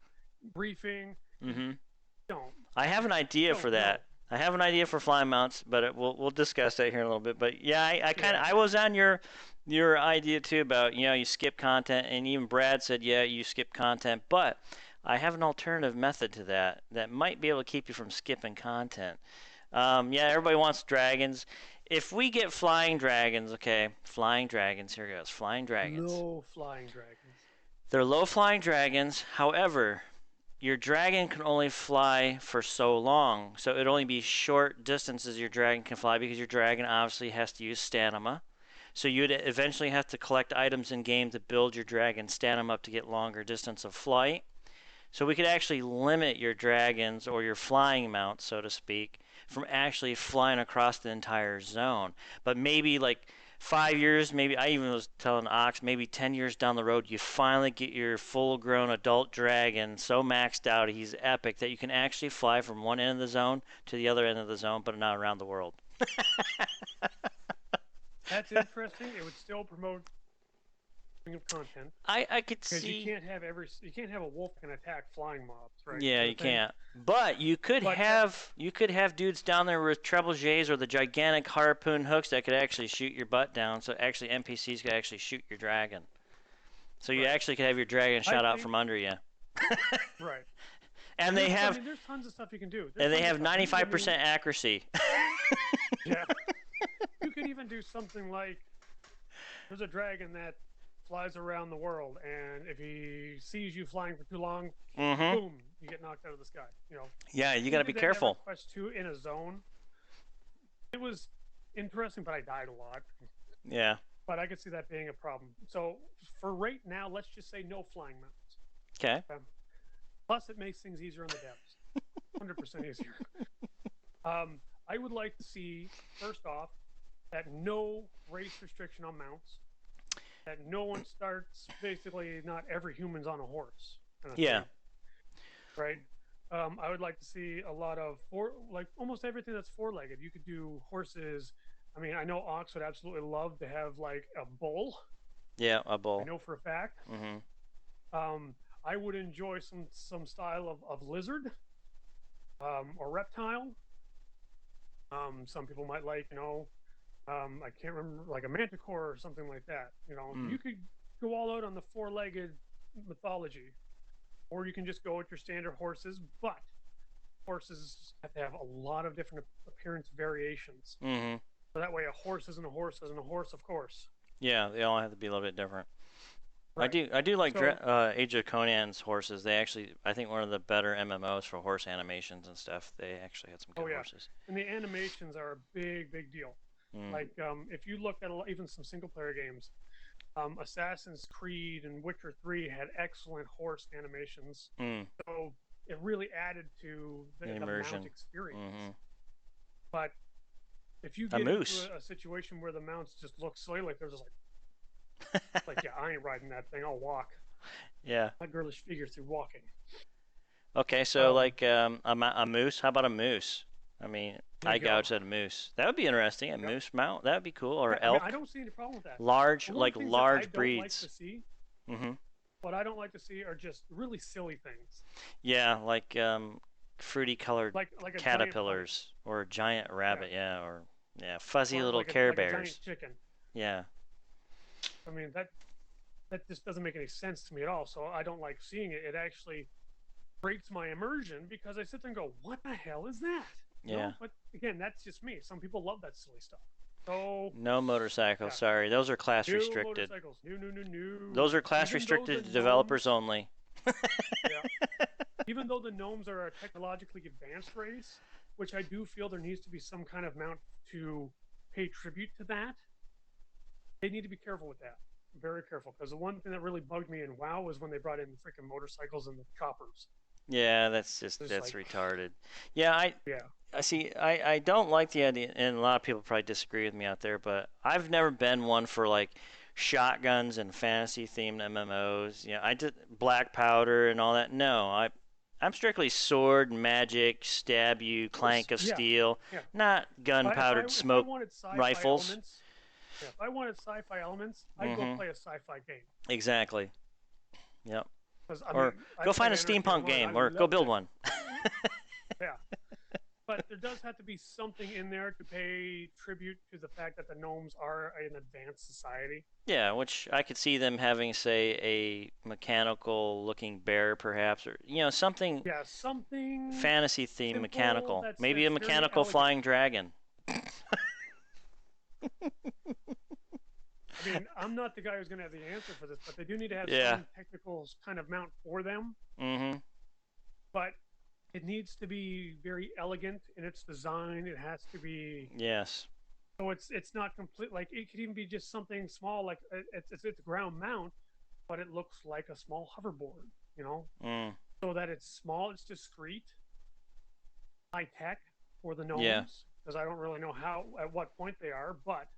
briefing. Mm-hmm. Don't I have an idea for don't know. that. I have an idea for fly mounts, but we'll discuss that here in a little bit. But yeah, I kind of Yeah. I was on your idea too about, you know, you skip content, and even Brad said yeah, you skip content, but I have an alternative method to that that might be able to keep you from skipping content. Yeah, everybody wants dragons. If we get flying dragons, okay, flying dragons, here goes, flying dragons. No flying dragons. They're low flying dragons. However, your dragon can only fly for so long. So it'd only be short distances your dragon can fly because your dragon obviously has to use stamina. So you'd eventually have to collect items in game to build your dragon stamina up to get longer distance of flight. So we could actually limit your dragons or your flying mounts, so to speak, from actually flying across the entire zone. But maybe like 5 years, maybe I even was telling Ox, maybe 10 years down the road, you finally get your full grown adult dragon so maxed out, he's epic, that you can actually fly from one end of the zone to the other end of the zone, but not around the world. That's interesting. It would still promote of content I could because see. you can't have a wolf can attack flying mobs, right? Yeah, Sort you of thing. can't. But But you could have dudes down there with trebuchets or the gigantic harpoon hooks that could actually shoot your butt down. So actually NPCs could actually shoot your dragon. So you right, actually could have your dragon I shot out think from under you. right. And they I have mean, there's tons of stuff you can do. There's and they tons of have stuff. You could, I mean, 95% accuracy. yeah. You could even do something like there's a dragon that flies around the world, and if he sees you flying for too long, Mhm. boom, you get knocked out of the sky. You know, Yeah, you got we to be did that in careful. EverQuest 2 in a zone. It was interesting, but I died a lot. Yeah. But I could see that being a problem. So for right now, let's just say no flying mounts. Okay. Plus, it makes things easier on the devs. 100% easier. I would like to see, first off, that no race restriction on mounts. That no one starts, basically, not every human's on a horse. Kind of Yeah. thing, right? I would like to see a lot of like almost everything that's four-legged. You could do horses. I mean, I know Ox would absolutely love to have like a bull. Yeah, a I bull. know for a fact. Mhm. I would enjoy some style of lizard or reptile. Some people might like, I can't remember, like a manticore or something like that. Mm. You could go all out on the four-legged mythology, or you can just go with your standard horses. But horses have to have a lot of different appearance variations. Mhm. So that way, a horse isn't a horse isn't a horse, of course. Yeah, they all have to be a little bit different. I Right. do. I do like So Age of Conan's horses. They actually, I think, one of the better MMOs for horse animations and stuff. They actually had some oh good yeah, horses. and the animations are a big deal. Mm. Like if you look at even some single player games, Assassin's Creed and Witcher 3 had excellent horse animations. Mm. So it really added to The the mount immersion. experience. Mm-hmm. But if you A get into moose. a situation where the mounts just look silly, like they're just like yeah, I ain't riding that thing. I'll walk. Yeah. My girlish figure through walking. Okay, so Um, like a moose. How about a moose? I mean, there I you go. gouged at a moose. That would be interesting. A Yep. moose mount. That would be cool. Yeah, Or I mean, I elk. don't see any problem with that. Large, The one like things that I large don't like to breeds. see, Mm-hmm. what I don't like to see, are just really silly things, Yeah, like fruity colored like a giant bunny. caterpillars or a giant Yeah, rabbit. Yeah, or yeah, fuzzy or little Care like a giant Bears. chicken. Yeah. I mean that just doesn't make any sense to me at all. So I don't like seeing it. It actually breaks my immersion because I sit there and go, "What the hell is that?" You Yeah. know. But again, that's just me. Some people love that silly stuff. So No motorcycles. yeah, Sorry, those are class new restricted. motorcycles, new. Those are class Even though the restricted to developers gnomes, only. yeah, even though the gnomes are a technologically advanced race, which I do feel there needs to be some kind of mount to pay tribute to that. They need to be careful with that. Very careful, because the one thing that really bugged me in WoW was when they brought in the freaking motorcycles and the choppers. Yeah, It's that's like, retarded. Yeah, yeah, I see. I don't like the idea, and a lot of people probably disagree with me out there, but I've never been one for like shotguns and fantasy themed MMOs. You know, I did black powder and all that. No, I'm strictly sword, magic, stab you, clank of yeah, steel, yeah. not gunpowdered If I smoke wanted sci-fi rifles. elements, yeah, if I wanted sci-fi elements, I'd go Mm-hmm. play a sci-fi game. Exactly. Yep. Because I Or mean, I go played find a Anarchy steampunk Online. I game, or go love build that. one. Yeah, but there does have to be something in there to pay tribute to the fact that the gnomes are an advanced society. Yeah, which I could see them having, say, a mechanical looking bear, perhaps, or something Yeah, something fantasy themed simple mechanical. Maybe a that's very mechanical elegant. flying dragon. I mean, I'm not the guy who's going to have the answer for this, but they do need to have Yeah. some technical kind of mount for them. Mm-hmm. But it needs to be very elegant in its design. It has to be Yes. so it's not complete. Like it could even be just something small, like it's a ground mount, but it looks like a small hoverboard. You know, Mm. so that it's small, it's discreet, high tech for the Yeah. gnomes. Because I don't really know how at what point they are, but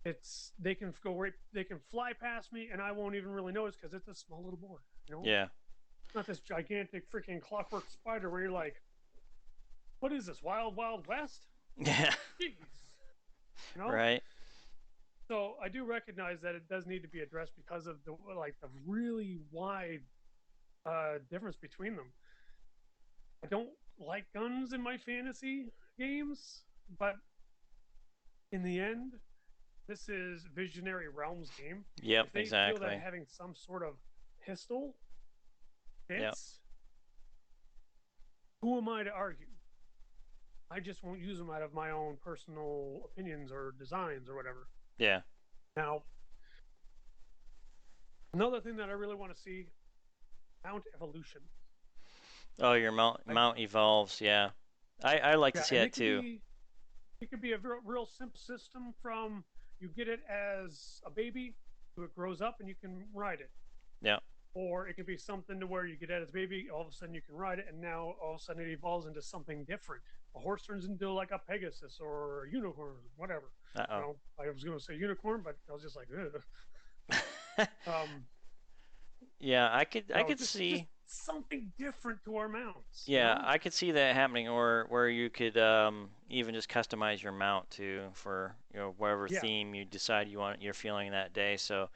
it's they can go right, they can fly past me, and I won't even really notice because it's a small little board. You know, Yeah. not this gigantic freaking clockwork spider where you're like, what is this, Wild West? Yeah. Jeez, you know. Right. So I do recognize that it does need to be addressed because of the really wide difference between them. I don't like guns in my fantasy games, but in the end, this is Visionary Realms game. Yep. If they feel that Exactly. having some sort of pistol Yep. fits, who am I to argue? I just won't use them out of my own personal opinions or designs or whatever. Yeah. Now, another thing that I really want to see, mount evolution. Oh, your mount evolves. Yeah. I like to Yeah, see and that too. it could be a real simple system from you get it as a baby to it grows up and you can ride it. Yeah. Or it could be something to where you get it as a baby, all of a sudden you can ride it, and now all of a sudden it evolves into something different. A horse turns into like a Pegasus or a unicorn, whatever. You Uh know, I was going to say unicorn, but I was just like, ugh. oh. Um, Yeah, I could just see. something different to our mounts, you Yeah, know? I could see that happening, or where you could even just customize your mount too for whatever Yeah, theme you decide you're feeling that day. So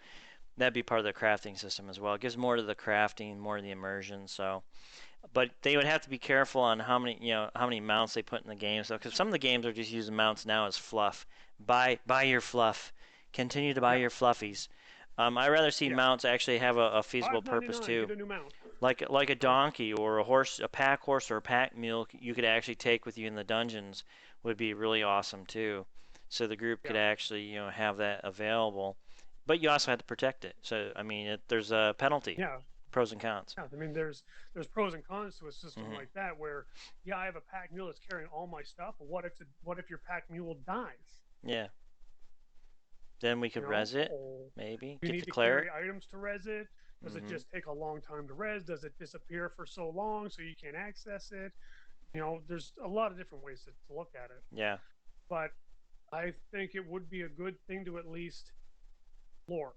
that'd be part of the crafting system as well. It gives more to the crafting, more to the immersion. So, but they would have to be careful on how many mounts they put in the game. So, because some of the games are just using mounts now as fluff. Buy your fluff. Continue to buy yeah, your fluffies. I'd rather see yeah. mounts actually have a feasible purpose $5.99, too. get a new mount. Like a Oh, donkey or a horse, a pack horse or a pack mule you could actually take with you in the dungeons would be really awesome too. So the group could yeah, actually have that available. but you also have to protect it. So I mean, there's a penalty, Yeah, pros and cons. yeah. I mean, there's pros and cons to a system Hmm. like that where, yeah, I have a pack mule that's carrying all my stuff, but what if your pack mule dies? Yeah. Then we You could know, res it, or maybe you get need the to carry cleric. items to res it. Does it Hmm. just take a long time to res? Does it disappear for so long so you can't access it? You know, there's a lot of different ways to look at it. Yeah. But I think it would be a good thing to at least explore.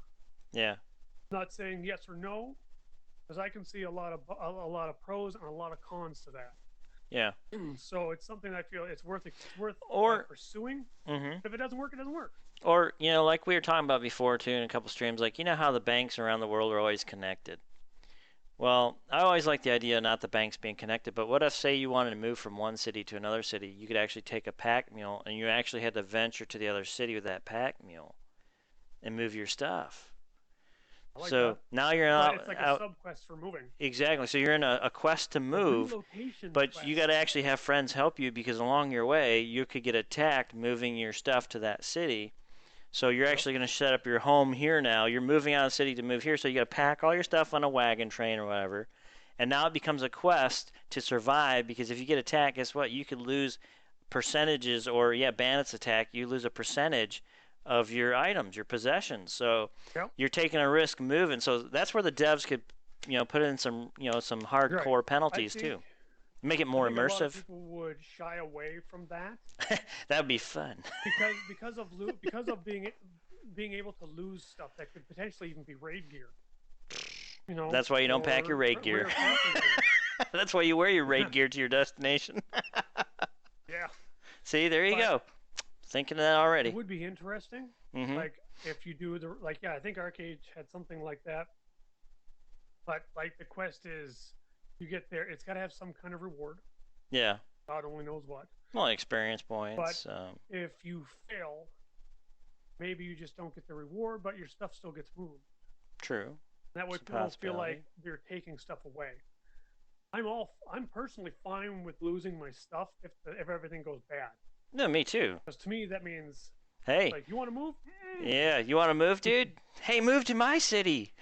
Yeah. I'm not saying yes or no, because I can see a lot of pros and a lot of cons to that. Yeah. So it's something I feel it's worth Or. pursuing. Hmm. If it doesn't work, it doesn't work. Or, like we were talking about before too in a couple streams, like how the banks around the world are always connected. Well, I always like the idea of not the banks being connected, but what if, say, you wanted to move from one city to another city? You could actually take a pack mule and you actually had to venture to the other city with that pack mule and move your stuff. I like So that. now you're But out, it's like a out sub quest for moving. exactly. So you're in a quest to A move, relocation but you got quest. to actually have friends help you because along your way you could get attacked moving your stuff to that city. So you're Yep. actually going to set up your home here now. You're moving out of the city to move here, so you got to pack all your stuff on a wagon train or whatever. And now it becomes a quest to survive because if you get attacked, guess what? You could lose percentages, or yeah, bandits attack, you lose a percentage of your items, your possessions. So Yep. you're taking a risk moving. So that's where the devs could, put in some, some Right. hardcore I penalties think too. Make it I more think a lot of immersive. people would shy away from that That would be fun. because of being able to lose stuff that could potentially even be raid gear. You know, That's why you don't pack your or raid gear. rare crafting gear. That's why you wear your raid gear to your destination. Yeah, See, there you but go. Thinking of that it already. would be interesting. Hmm. Like if you do yeah, I think Arcade had something like that. But like the quest is, you get there, it's got to have some kind of reward. Yeah. God only knows what. Well, experience But points. if you fail, maybe you just don't get the reward, but your stuff still gets moved. True. That way It's a people don't feel like possibility. they're taking stuff away. I'm personally fine with losing my stuff if everything goes bad. No, me too. Because to me that means, Hey. like, you want to move? Yeah, you want to move, dude? Hey, move to my city.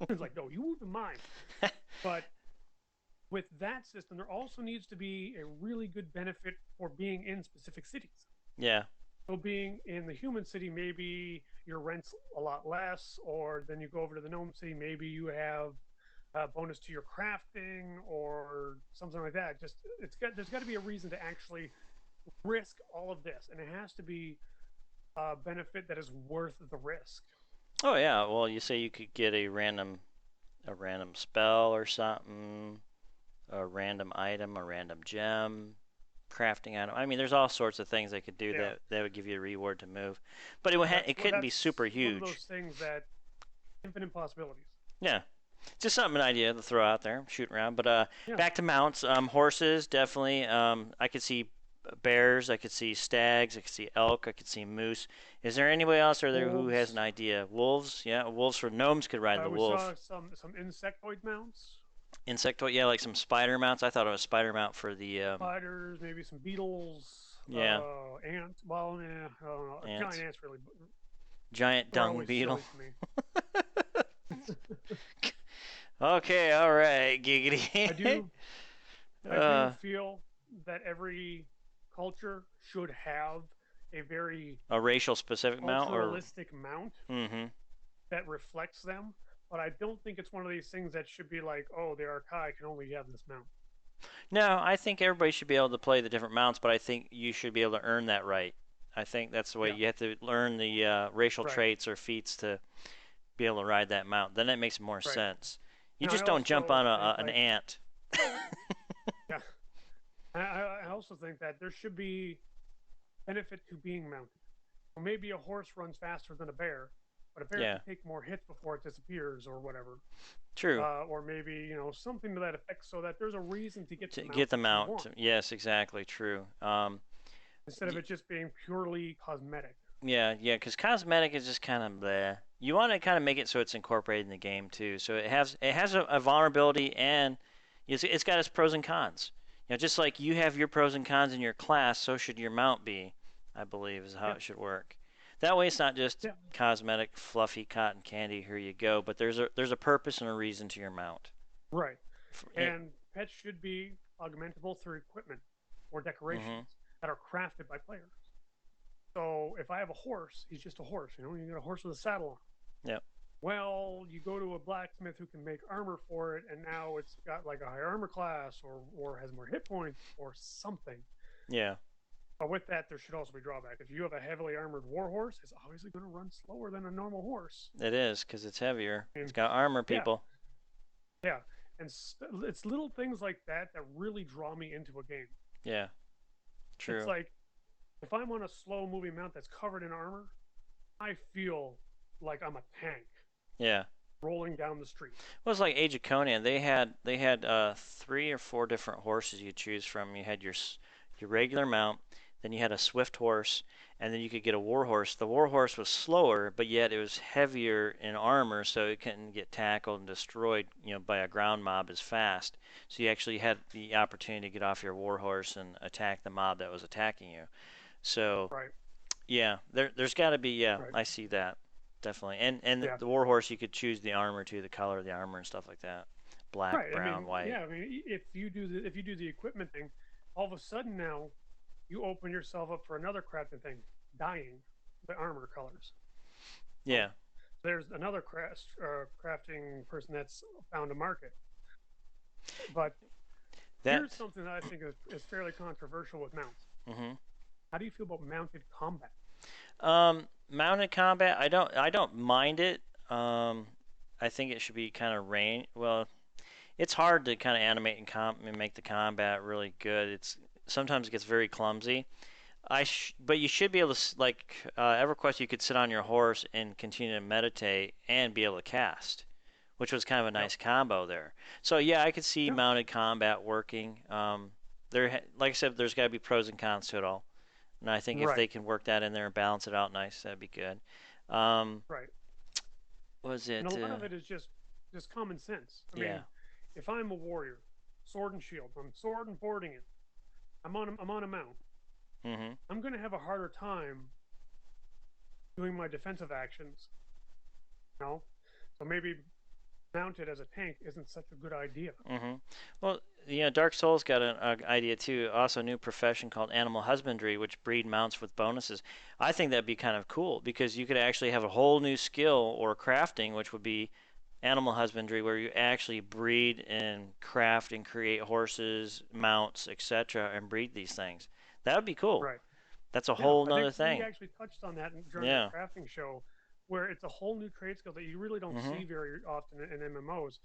It's like, no, you move to mine. But with that system, there also needs to be a really good benefit for being in specific cities. Yeah. So being in the human city, maybe your rent's a lot less, or then you go over to the gnome city, maybe you have a bonus to your crafting or something like that. Just there's got to be a reason to actually risk all of this, and it has to be a benefit that is worth the risk. Oh yeah. Well, you say you could get a random spell or something, a random item, a random gem, crafting item. I mean, there's all sorts of things they could do Yeah, that would give you a reward to move, but it couldn't be super that's one of huge. those things that infinite possibilities. Yeah. Just something, an idea to throw out there, shooting around. But Yeah. back to mounts. Horses, definitely. I could see bears. I could see stags. I could see elk. I could see moose. Is there anybody else or there who has an Wolves. idea? Wolves, yeah. Wolves for gnomes could ride the We saw wolf. some insectoid mounts, Insectoid, yeah, like some spider mounts. I thought it was spider mount for the spiders, maybe some beetles, yeah, ants. Well, yeah, I don't know. ants. Giant ants really Giant are dung always beetle. silly to me. Okay, all right, giggity. I do I uh, do feel that every culture should have a very a racial specific mount or culturalistic mount mm-hmm. that reflects them. But I don't think it's one of these things that should be like, oh, the Archai can only have this mount. No, I think everybody should be able to play the different mounts, but I think you should be able to earn that right. I think that's the way Yeah, you have to learn the racial right, traits or feats to be able to ride that mount. Then it makes more right. sense. You And I just don't jump also on think an like, ant. yeah, I also think that there should be benefit to being mounted. Or maybe a horse runs faster than a bear, but a bear Yeah, can take more hits before it disappears or whatever. true. Or maybe something to that effect, so that there's a reason to get To the mount get the that you mount. want Yes, exactly, true. instead of it just being purely cosmetic. Yeah, yeah, because cosmetic is just kind of bleh. You want to kind of make it so it's incorporated in the game too. So it has a vulnerability and it's got its pros and cons. Just like you have your pros and cons in your class, so should your mount be. I believe is how Yeah, it should work. That way, it's not just Yeah, cosmetic, fluffy cotton candy. Here you go. But there's a purpose and a reason to your mount. right. It, And pets should be augmentable through equipment or mm-hmm. decorations that are crafted by players. So if I have a horse, he's just a horse. You know, you get a horse with a saddle on. Yep. Well, you go to a blacksmith who can make armor for it, and now it's got like a higher armor class or has more hit points or something. Yeah. But with that, there should also be drawback. If you have a heavily armored war horse, it's obviously going to run slower than a normal horse. It is because it's heavier. It's And got armor, yeah, people. yeah, and it's little things like that that really draw me into a game. Yeah. It's True. like if I'm on a slow moving mount that's covered in armor, I feel like I'm a tank Yeah. rolling down the street. Well, it's like Age of Conan. They had 3 or 4 different horses you choose from. You had your regular mount, then you had a swift horse, and then you could get a war horse. The war horse was slower, but yet it was heavier in armor, so it couldn't get tackled and destroyed, by a ground mob as fast. So you actually had the opportunity to get off your war horse and attack the mob that was attacking you. So Right, yeah, there's got to be, yeah, right, I see that definitely. And yeah, the warhorse, you could choose the armor too, the color of the armor and stuff like that. Black, right. I brown, mean, white. yeah, I mean, if you do the equipment thing, all of a sudden now you open yourself up for another crafting thing, dyeing the armor colors. So Yeah, there's another crafting person that's found a market. But here's that. something that I think is fairly controversial with mounts. Mhm. How do you feel about mounted combat? Mounted combat, I don't mind it. I think it should be kind of range. Well, it's hard to kind of animate and make the combat really good. It's sometimes it gets very clumsy. But you should be able to like EverQuest. You could sit on your horse and continue to meditate and be able to cast, which was kind of a Yep. nice combo there. So yeah, I could see Yeah. mounted combat working. Like I said, there's got to be pros and cons to it all, and I think if Right. they can work that in there and balance it out nice, that'd be good. Um, Right. was And a it? lot of it is just common sense. I Yeah. mean, if I'm a warrior, sword and shield, I'm sword and boarding it. I'm on a mount. Mhm. I'm going to have a harder time doing my defensive actions. You know, so maybe mounted as a tank isn't such a good idea. Mhm. Well, Dark Souls got an idea too. Also, a new profession called animal husbandry, which breed mounts with bonuses. I think that'd be kind of cool because you could actually have a whole new skill or crafting, which would be animal husbandry, where you actually breed and craft and create horses, mounts, etc., and breed these things. That would be cool. Right. That's a Yeah, whole I think nother we thing. actually touched on that during that Yeah. crafting show, where it's a whole new trade skill that you really don't Mhm. see very often in MMOs,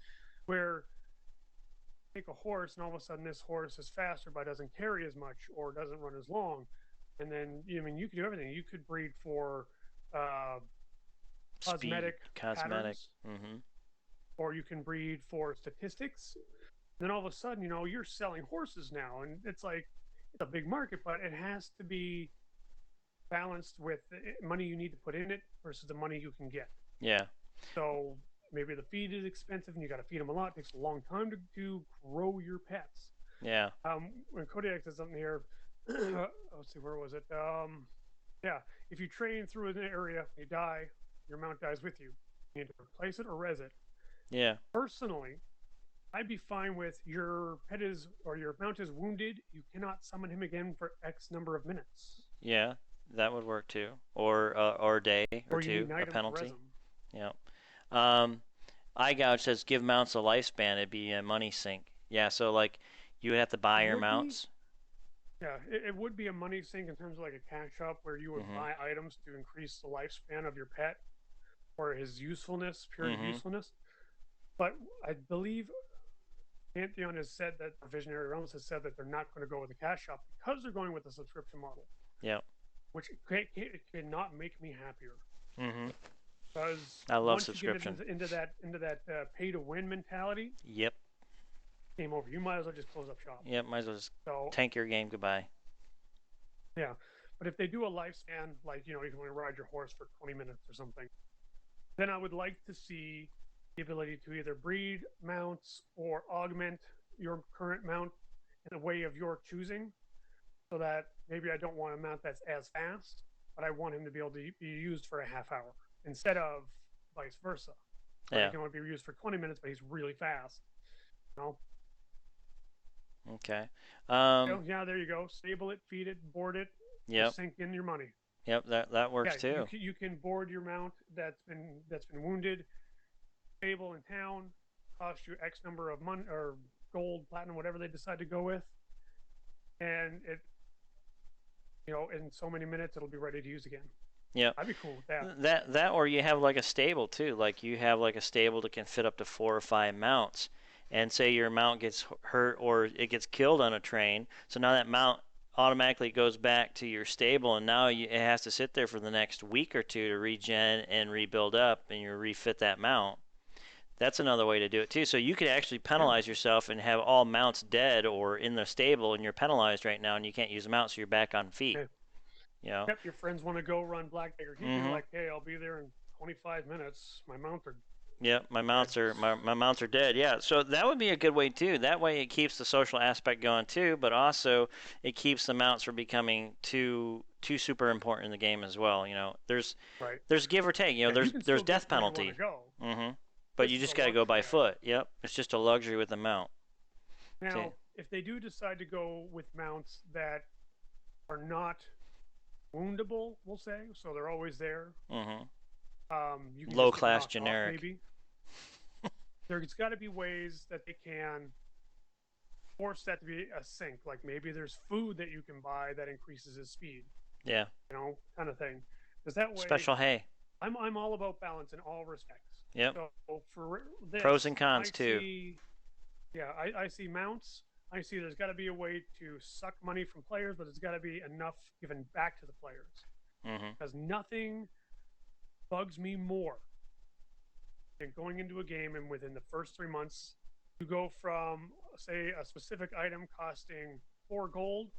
where you take a horse and all of a sudden this horse is faster but doesn't carry as much or doesn't run as long, and then I mean you could do everything. You could breed for uh, Speed, cosmetic cosmetic. patterns, Mhm. or you can breed for statistics. Then all of a sudden, you're selling horses now, and it's like it's a big market, but it has to be balanced with the money you need to put in it versus the money you can get. Yeah. So maybe the feed is expensive and you got to feed them a lot. It takes a long time to grow your pets. Yeah. When Kodiak says something here, let's see, where was it? Yeah, if you train through an area, you die, your mount dies with you. You need to replace it or res it. Yeah. Personally, I'd be fine with your pet is or your mount is wounded. You cannot summon him again for X number of minutes, Yeah. That would work too. Or a day or or you need two, an a item to res penalty. him. Yeah. Um, iGouge says give mounts a lifespan. It'd be a money sink. Yeah. So like you would have to buy It your would be, mounts. yeah, it would be a money sink in terms of like a cash shop where you would Mhm. buy items to increase the lifespan of your pet or his usefulness, period of Mhm. usefulness. But I believe Pantheon has said that the Visionary Realms has said that they're not going to go with a cash shop because they're going with a subscription model, Yep. which cannot make me happier. Mhm. Because I love once you get subscription. into that pay to win mentality, Yep. game over. You might as well just close up shop. Yep. Might as well just So tank your game. Goodbye. yeah, but if they do a lifespan, like you can only ride your horse for 20 minutes or something, then I would like to see the ability to either breed mounts or augment your current mount in a way of your choosing, so that maybe I don't want a mount that's as fast, but I want him to be able to be used for a half hour instead of vice versa. Where Yeah. he can only be used for 20 minutes, but he's really fast. You know? Okay. So, yeah, there you go. Stable it, feed it, board it, Yep. just sink in your money. Yep. That Yeah, works too. you can board your mount that's been wounded, stable in town, cost you X number of money or gold, platinum, whatever they decide to go with, and it, in so many minutes it'll be ready to use again. Yep. I'd be cool with that. That or you have like a stable too. Like you have like a stable that can fit up to 4 or 5 mounts. And say your mount gets hurt or it gets killed on a train, so now that mount automatically goes back to your stable, and now it has to sit there for the next week or two to regen and rebuild up, and you refit that mount. That's another way to do it too. So you could actually Yeah. penalize yourself and have all mounts dead or in the stable, and you're penalized right now, and you can't use the mount, so you're back on feet. Okay. You know. Yep, your friends want to go run Black Dagger Keep. You're like, hey, I'll be there in 25 minutes. My mounts are. Yep, my mounts are dead. Yeah, so that would be a good way too. That way it keeps the social aspect going too, but also it keeps the mounts from becoming too super important in the game as well. You know, Right. there's give or take. You know, Yeah, you can there's still get death where you want penalty. to go. But This you is a just got to go by luxury item. foot. Yep, it's just a luxury with the mount. See. Now, if they do decide to go with mounts that are not woundable, we'll say, so they're always there. You can Low just get class knocked generic. off, maybe. There's got to be ways that they can force that to be a sync. Like maybe there's food that you can buy that increases his speed. Yeah. Kind of thing. Because that way, Special hay. I'm all about balance in all respects. Yep. So for this, pros and cons too. Yeah, I see mounts. I see there's got to be a way to suck money from players, but there's got to be enough given back to the players. Because nothing bugs me more than going into a game and within the first 3 months, you go from, say, a specific item costing 4 gold,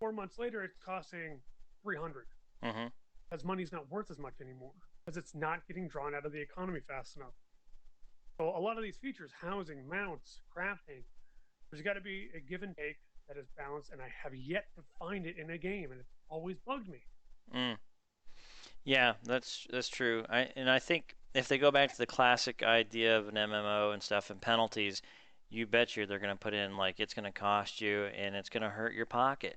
4 months later it's costing 300. Because money's not worth as much anymore. Because it's not getting drawn out of the economy fast enough. So a lot of these features, housing, mounts, crafting, there's got to be a give and take that is balanced, and I have yet to find it in a game, and it's always bugged me. Yeah, that's true. I think if they go back to the classic idea of an MMO and stuff and penalties, you bet you they're going to put in like it's going to cost you and it's going to hurt your pocket,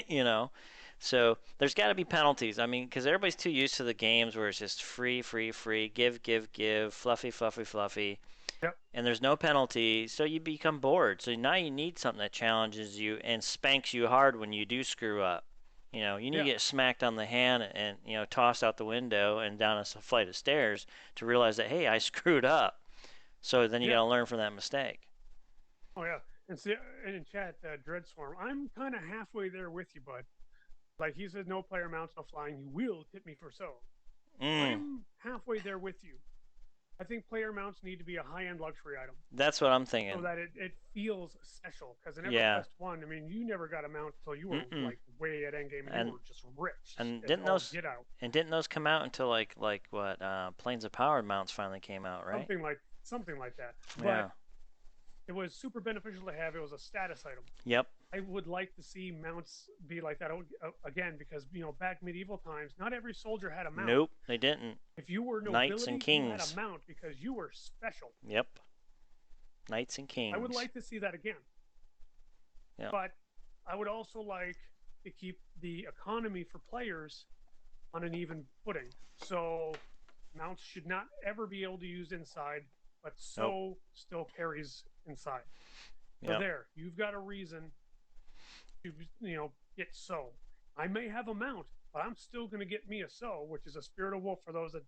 you know. So there's got to be penalties. I mean, because everybody's too used to the games where it's just free, free, free, give, give, give, fluffy, fluffy, fluffy. Yep. And there's no penalty, so you become bored. So now you need something that challenges you and spanks you hard when you do screw up. You know, you need to get smacked on the hand and, tossed out the window and down a flight of stairs to realize that, hey, I screwed up. So then you got to learn from that mistake. Oh, yeah. And see, and in chat, Dreadswarm, I'm kind of halfway there with you, bud. Like he says, no player mounts, no flying. You will tip me for so. I'm halfway there with you. I think player mounts need to be a high-end luxury item. That's what I'm thinking. So that it feels special. Because in EverQuest 1, I mean, you never got a mount until you were like way at endgame and you were just rich. And didn't those come out until like what Planes of Power mounts finally came out, right? Something like that. Yeah. But it was super beneficial to have. It was a status item. Yep. I would like to see mounts be like that again because back medieval times, not every soldier had a mount. Nope, they didn't. If you were nobility, Knights and kings. you had a mount because you were special. Yep. Knights and kings. I would like to see that again. Yeah. But I would also like to keep the economy for players on an even footing. So mounts should not ever be able to use inside, but still carries inside. So there, you've got a reason to get so. I may have a mount, but I'm still going to get me a so, which is a Spirit of Wolf for those that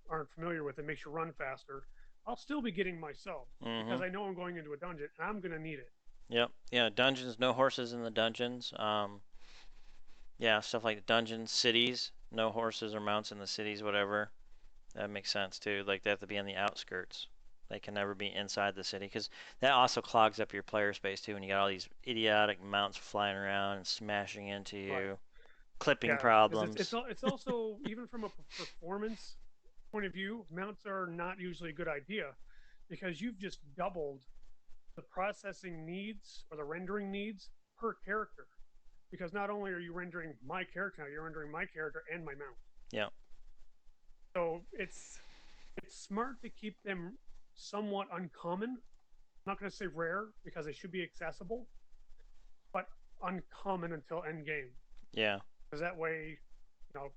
aren't familiar with it. Makes you run faster. I'll still be getting my so because I know I'm going into a dungeon and I'm going to need it. Yep. Yeah. Dungeons. No horses in the dungeons. Yeah. Stuff like dungeons, cities. No horses or mounts in the cities. Whatever. That makes sense too. Like they have to be on the outskirts. They can never be inside the city because that also clogs up your player space too. When you got all these idiotic mounts flying around and smashing into you, clipping problems. It's also even from a performance point of view, mounts are not usually a good idea because you've just doubled the processing needs or the rendering needs per character. because not only are you rendering my character now, you're rendering my character and my mount. Yeah. So it's smart to keep them somewhat uncommon. I'm not going to say rare because they should be accessible, but uncommon until end game. Yeah. Because that way,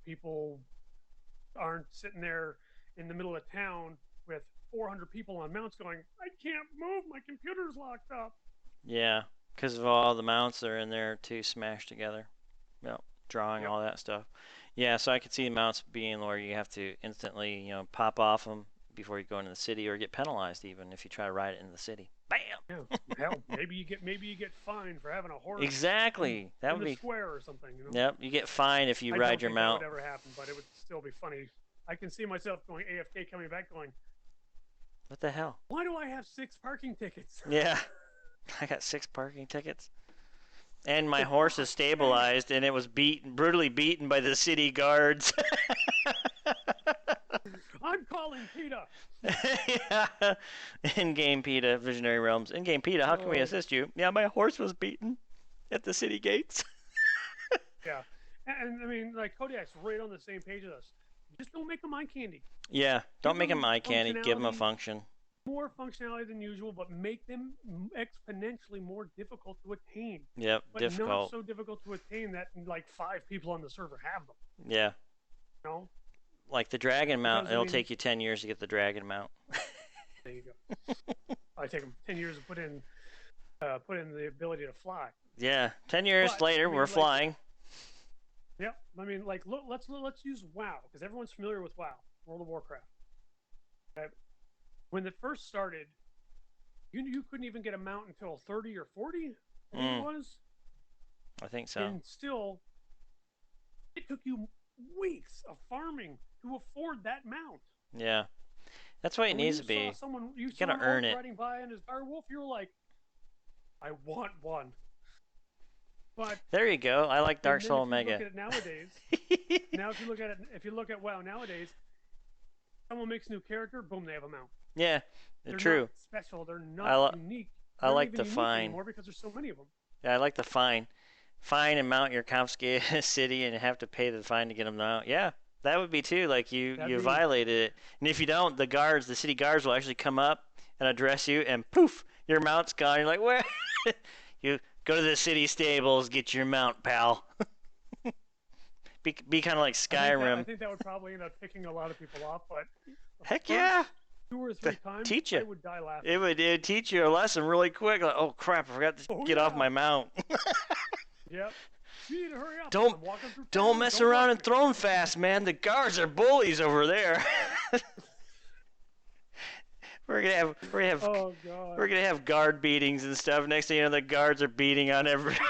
people aren't sitting there in the middle of town with 400 people on mounts going, I can't move, my computer's locked up. Yeah, because of all the mounts that are in there too, smashed together. Yep, drawing all that stuff. Yeah, so I could see mounts being where you have to instantly, pop off them before you go into the city, or get penalized even if you try to ride it in the city. Bam! Yeah, hell, maybe you get fined for having a horse. Exactly. That in would the be square or something. Yep, you get fined if you ride your mount. That would ever happen, but it would still be funny. I can see myself going AFK, coming back, going, What the hell? why do I have 6 parking tickets? Yeah, I got 6 parking tickets. And my horse is stabilized, and it was brutally beaten by the city guards. I'm calling PETA. Yeah. In-game PETA, Visionary Realms. In-game PETA, how can we assist you? Yeah, my horse was beaten at the city gates. Yeah. And I mean, like, Kodiak's right on the same page as us. Just don't make them eye candy. Yeah, don't make them eye candy. Give them a function. More functionality than usual, but make them exponentially more difficult to attain. Yep, but difficult. Not so difficult to attain that like 5 people on the server have them. Yeah. No. Like the dragon mount, it'll take you 10 years to get the dragon mount. There you go. I take them 10 years to put in the ability to fly. Yeah, 10 years later, we're flying. Yep. I mean, like, look, let's use WoW, because everyone's familiar with WoW, World of Warcraft. Okay? When it first started, you couldn't even get a mount until 30 or 40. I think it was. I think so. And still, it took you weeks of farming to afford that mount. Yeah, that's what it needs to be. You gotta earn it. Riding by in his direwolf, you were like, I want one. But there you go. I like Dark Soul Omega. Look at it nowadays. Now, if you look at WoW nowadays, someone makes a new character, boom, they have a mount. Yeah, they're true. Not special. They're not unique. I like the fine anymore because there's so many of them. Yeah, I like the fine and mount your confiscated city and have to pay the fine to get them out. Yeah, that would be too. Like you violated it, and if you don't, the city guards will actually come up and address you, and poof, your mount's gone. You're like, where? You go to the city stables, get your mount, pal. be kind of like Skyrim. I think that would probably end up picking a lot of people off, but heck yeah. 2 or 3 times, teach you. I would die laughing. It would teach you a lesson really quick. Like, oh crap, I forgot to get off my mount. Yep. You need to hurry up. Don't mess around and throw fast, man. The guards are bullies over there. We're gonna have guard beatings and stuff. Next thing you know, the guards are beating on everybody.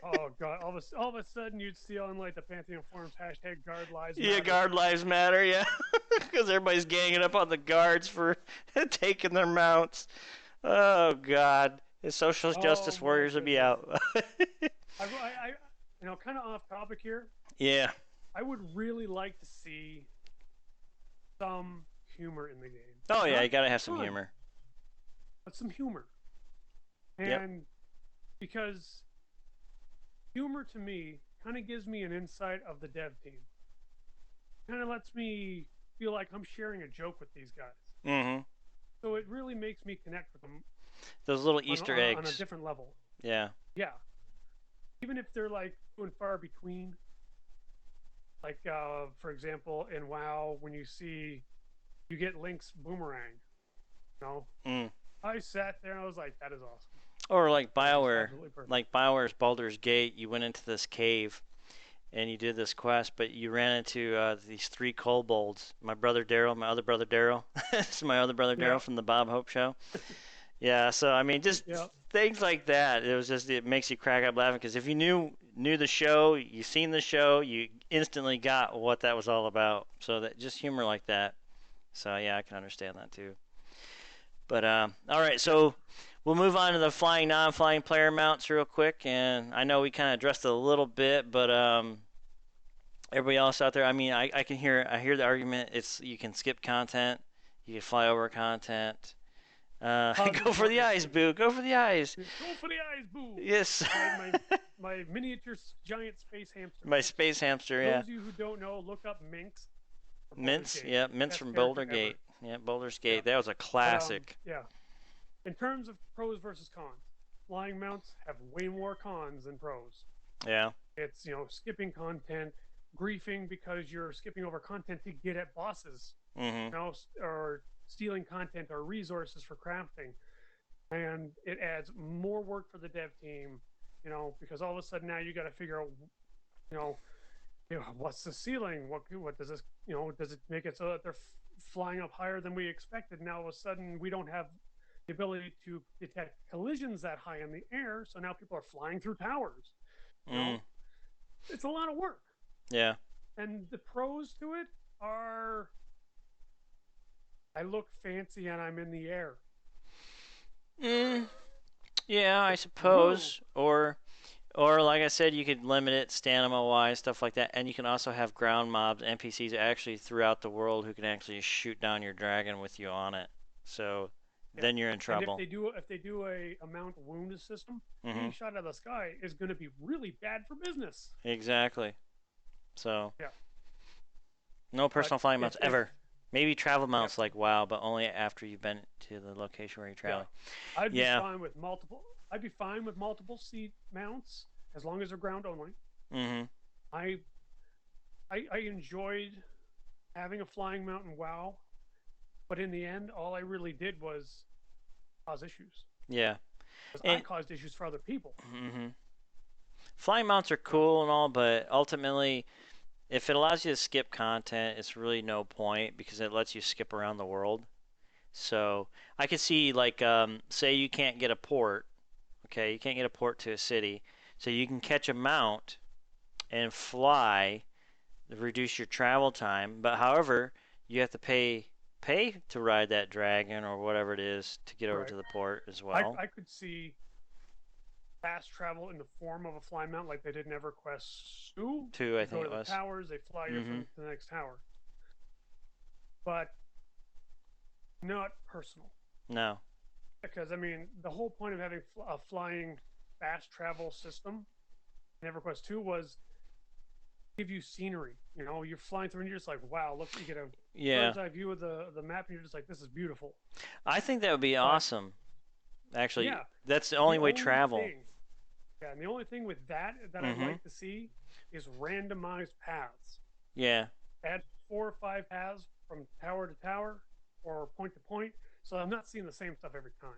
Oh god! All of a sudden, you'd see on like the Pantheon forums #Guard Lives Matter. Yeah, Guard Lives Matter. Yeah, because everybody's ganging up on the guards for taking their mounts. Oh god, the social justice warriors would be out. I kind of off topic here. Yeah. I would really like to see some humor in the game. Oh yeah, you gotta have some humor. But some humor. And because humor to me kind of gives me an insight of the dev team. Kind of lets me feel like I'm sharing a joke with these guys. Mm-hmm. So it really makes me connect with them. Those little Easter eggs. On a different level. Yeah. Yeah. Even if they're like few and far between. Like, for example, in WoW, when you get Link's boomerang. I sat there and I was like, that is awesome. Or like BioWare, BioWare's Baldur's Gate, you went into this cave and you did this quest, but you ran into these 3 kobolds. My brother Daryl, my other brother Daryl. This is my other brother Daryl from the Bob Hope Show. Yeah, so I mean, just things like that. It makes you crack up laughing because if you knew the show, you seen the show, you instantly got what that was all about. So that just humor like that. So yeah, I can understand that too. But all right, so we'll move on to the flying, non-flying player mounts real quick. And I know we kind of addressed it a little bit, but everybody else out there, I mean, I hear the argument. You can skip content, you can fly over content. Causes Go for the more eyes, issues. Boo. Go for the eyes. Go for the eyes, boo! Yes. My miniature giant space hamster. My space hamster, For yeah. those of you who don't know, look up Minx from Baldur's Mints, Gate. yeah. Mints Best from Boulder character ever. Gate. Yeah, Boulder's Yeah. Gate. That was a But classic. yeah. In terms of pros versus cons, flying mounts have way more cons than pros. Yeah. It's skipping content, griefing because you're skipping over content to get at bosses, Mm-hmm. or stealing content or resources for crafting, and it adds more work for the dev team. Because all of a sudden now you got to figure out, you know, what's the ceiling? What does this? Does it make it so that they're flying up higher than we expected? Now all of a sudden we don't have the ability to detect collisions that high in the air, so now people are flying through towers. Mm. It's a lot of work. Yeah. And the pros to it are, I look fancy and I'm in the air. Mm. Yeah, I Woo! suppose. Or like I said, you could limit it stamina wise, stuff like that, and you can also have ground mobs, NPCs actually throughout the world who can actually shoot down your dragon with you on it. So Yeah. then you're in And if trouble. they do a amount wound system, being Hmm. shot out of the sky is going to be really bad for business. Exactly. So Yeah. no But personal flying mounts if ever. Maybe travel yeah, mounts like WoW, but only after you've been to the location where you're yeah, traveling. I'd be Yeah. fine with multiple. I'd be fine with multiple seat mounts as long as they're ground only. Hmm. I I enjoyed having a flying mount in WoW, but in the end, all I really did was cause issues Yeah. because I And caused issues for other people. hmm flying mounts are You know? cool and all, but ultimately, if it allows you to skip content, it's really no point because it lets you skip around the world. So I could see like say you can't get a port, okay? You can't get a port to a city, so you can catch a mount and fly to reduce your travel time. But however, you have to pay to ride that dragon or whatever it is to get over Right. to the port as I well. I could see fast travel in the form of a fly mount like they did in EverQuest 2. Two, I You go think to it the was. towers, they fly you Hmm. from to the next tower, but not personal. No. Because I mean, the whole point of having a flying fast travel system in EverQuest 2 was give you scenery. You're flying through and you're just like, wow, look, you get a Yeah. bird's eye view of the map and you're just like, this is beautiful. I think that would be But awesome. Actually, yeah, that's the the only way only travel. thing, yeah, and the only thing with that I'd Hmm. like to see is randomized paths. Yeah. Add 4 or 5 paths from tower to tower or point to point, so I'm not seeing the same stuff every time.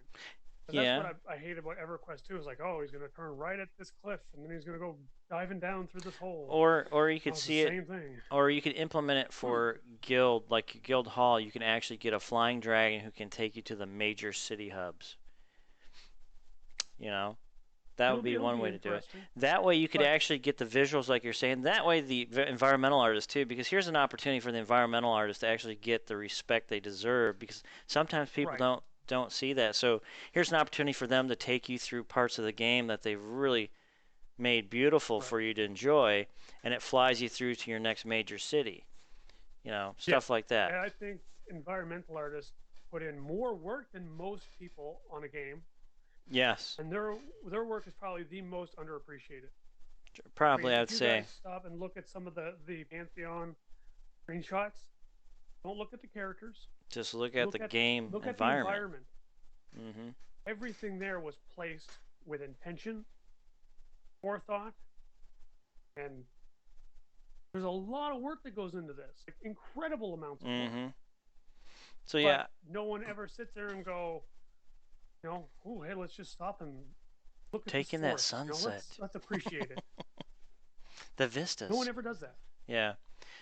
Because that's what Yeah. I hate about EverQuest 2 is like, oh, he's going to turn right at this cliff and then he's going to go diving down through this hole. Or you could Oh, it's the see it, same thing. or you could implement it for guild, like your guild hall. You can actually get a flying dragon who can take you to the major city hubs. You know, that would be It'll one be way to do it. interesting, That way you could but actually get the visuals like you're saying. That way the environmental artists too, because here's an opportunity for the environmental artists to actually get the respect they deserve. Because sometimes people right, don't see that. So here's an opportunity for them to take you through parts of the game that they've really made beautiful right, for you to enjoy, and it flies you through to your next major city. yeah. Stuff like that. And I think environmental artists put in more work than most people on a game, Yes, and their work is probably the most underappreciated. I probably mean, I'd if you say. guys stop and look at some of the Pantheon screenshots, don't look at the characters. Just look at the Look at game look at the environment. environment. Hmm. Everything there was placed with intention, forethought, and there's a lot of work that goes into this, like incredible amounts of work. Hmm. So But yeah, no one ever sits there and go, oh hey, let's just stop and look at this taking that forest. sunset, Let's appreciate it. the No one vistas. ever does that. Yeah.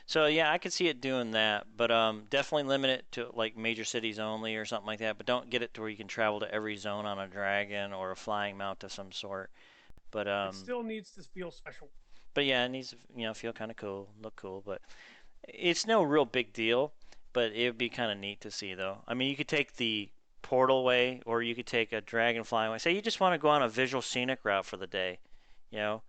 So yeah, I could see it doing that, but definitely limit it to like major cities only or something like that. But don't get it to where you can travel to every zone on a dragon or a flying mount of some sort. But It still needs to feel special. yeah, it needs to feel kind of cool, look cool. But it's no real big deal. But it would be kind of neat to see though. I mean, you could take the portal way, or you could take a dragon flying way. Say you just want to go on a visual scenic route for the day, you know.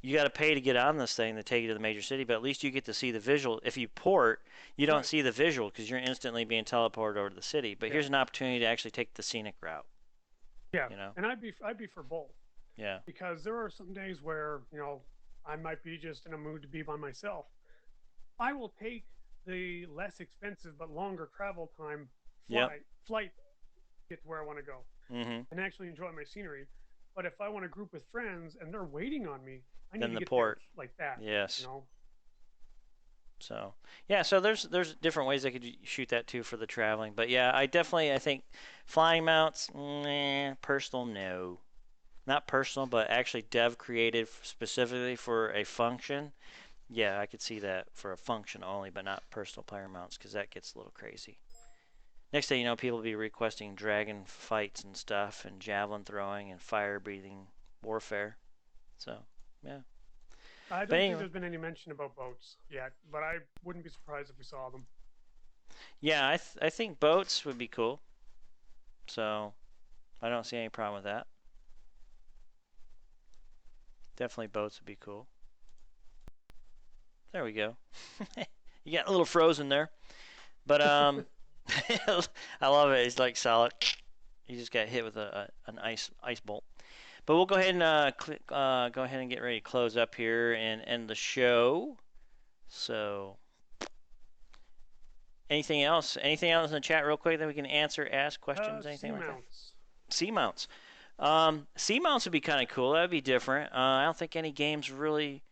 you got to pay to get on this thing to take you to the major city, but at least you get to see the visual. If you port, you don't Right. see the visual because you're instantly being teleported over to the city. But Yeah. here's an opportunity to actually take the scenic route. Yeah. You know? And I'd be for both, Yeah. because there are some days where, I might be just in a mood to be by myself. I will take the less expensive but longer travel time Yep. flight to get to where I want to go Mm-hmm. and actually enjoy my scenery. But if I want to group with friends and they're waiting on me, I need Then to the get there port. like that. You Yes. know, So yeah, so there's different ways they could shoot that too for the traveling. But yeah, I think flying mounts, personal no. Not personal, but actually dev created specifically for a function. Yeah, I could see that for a function only, but not personal player mounts because that gets a little crazy. Next thing you know, people will be requesting dragon fights and stuff, and javelin throwing and fire breathing warfare. So yeah, I but don't think anyway, there's been any mention about boats yet, but I wouldn't be surprised if we saw them. yeah, I think boats would be cool. So I don't see any problem with that. Definitely boats would be cool. There we go. You got a little frozen there, but I love it. It's like solid. He just got hit with an ice bolt. But we'll go ahead and go ahead and get ready to close up here and end the show. So anything else? Anything else in the chat real quick that we can answer, ask questions, anything Sea like that? mounts. Sea mounts. Sea mounts would be kind of cool. That'd be different. I don't think any games really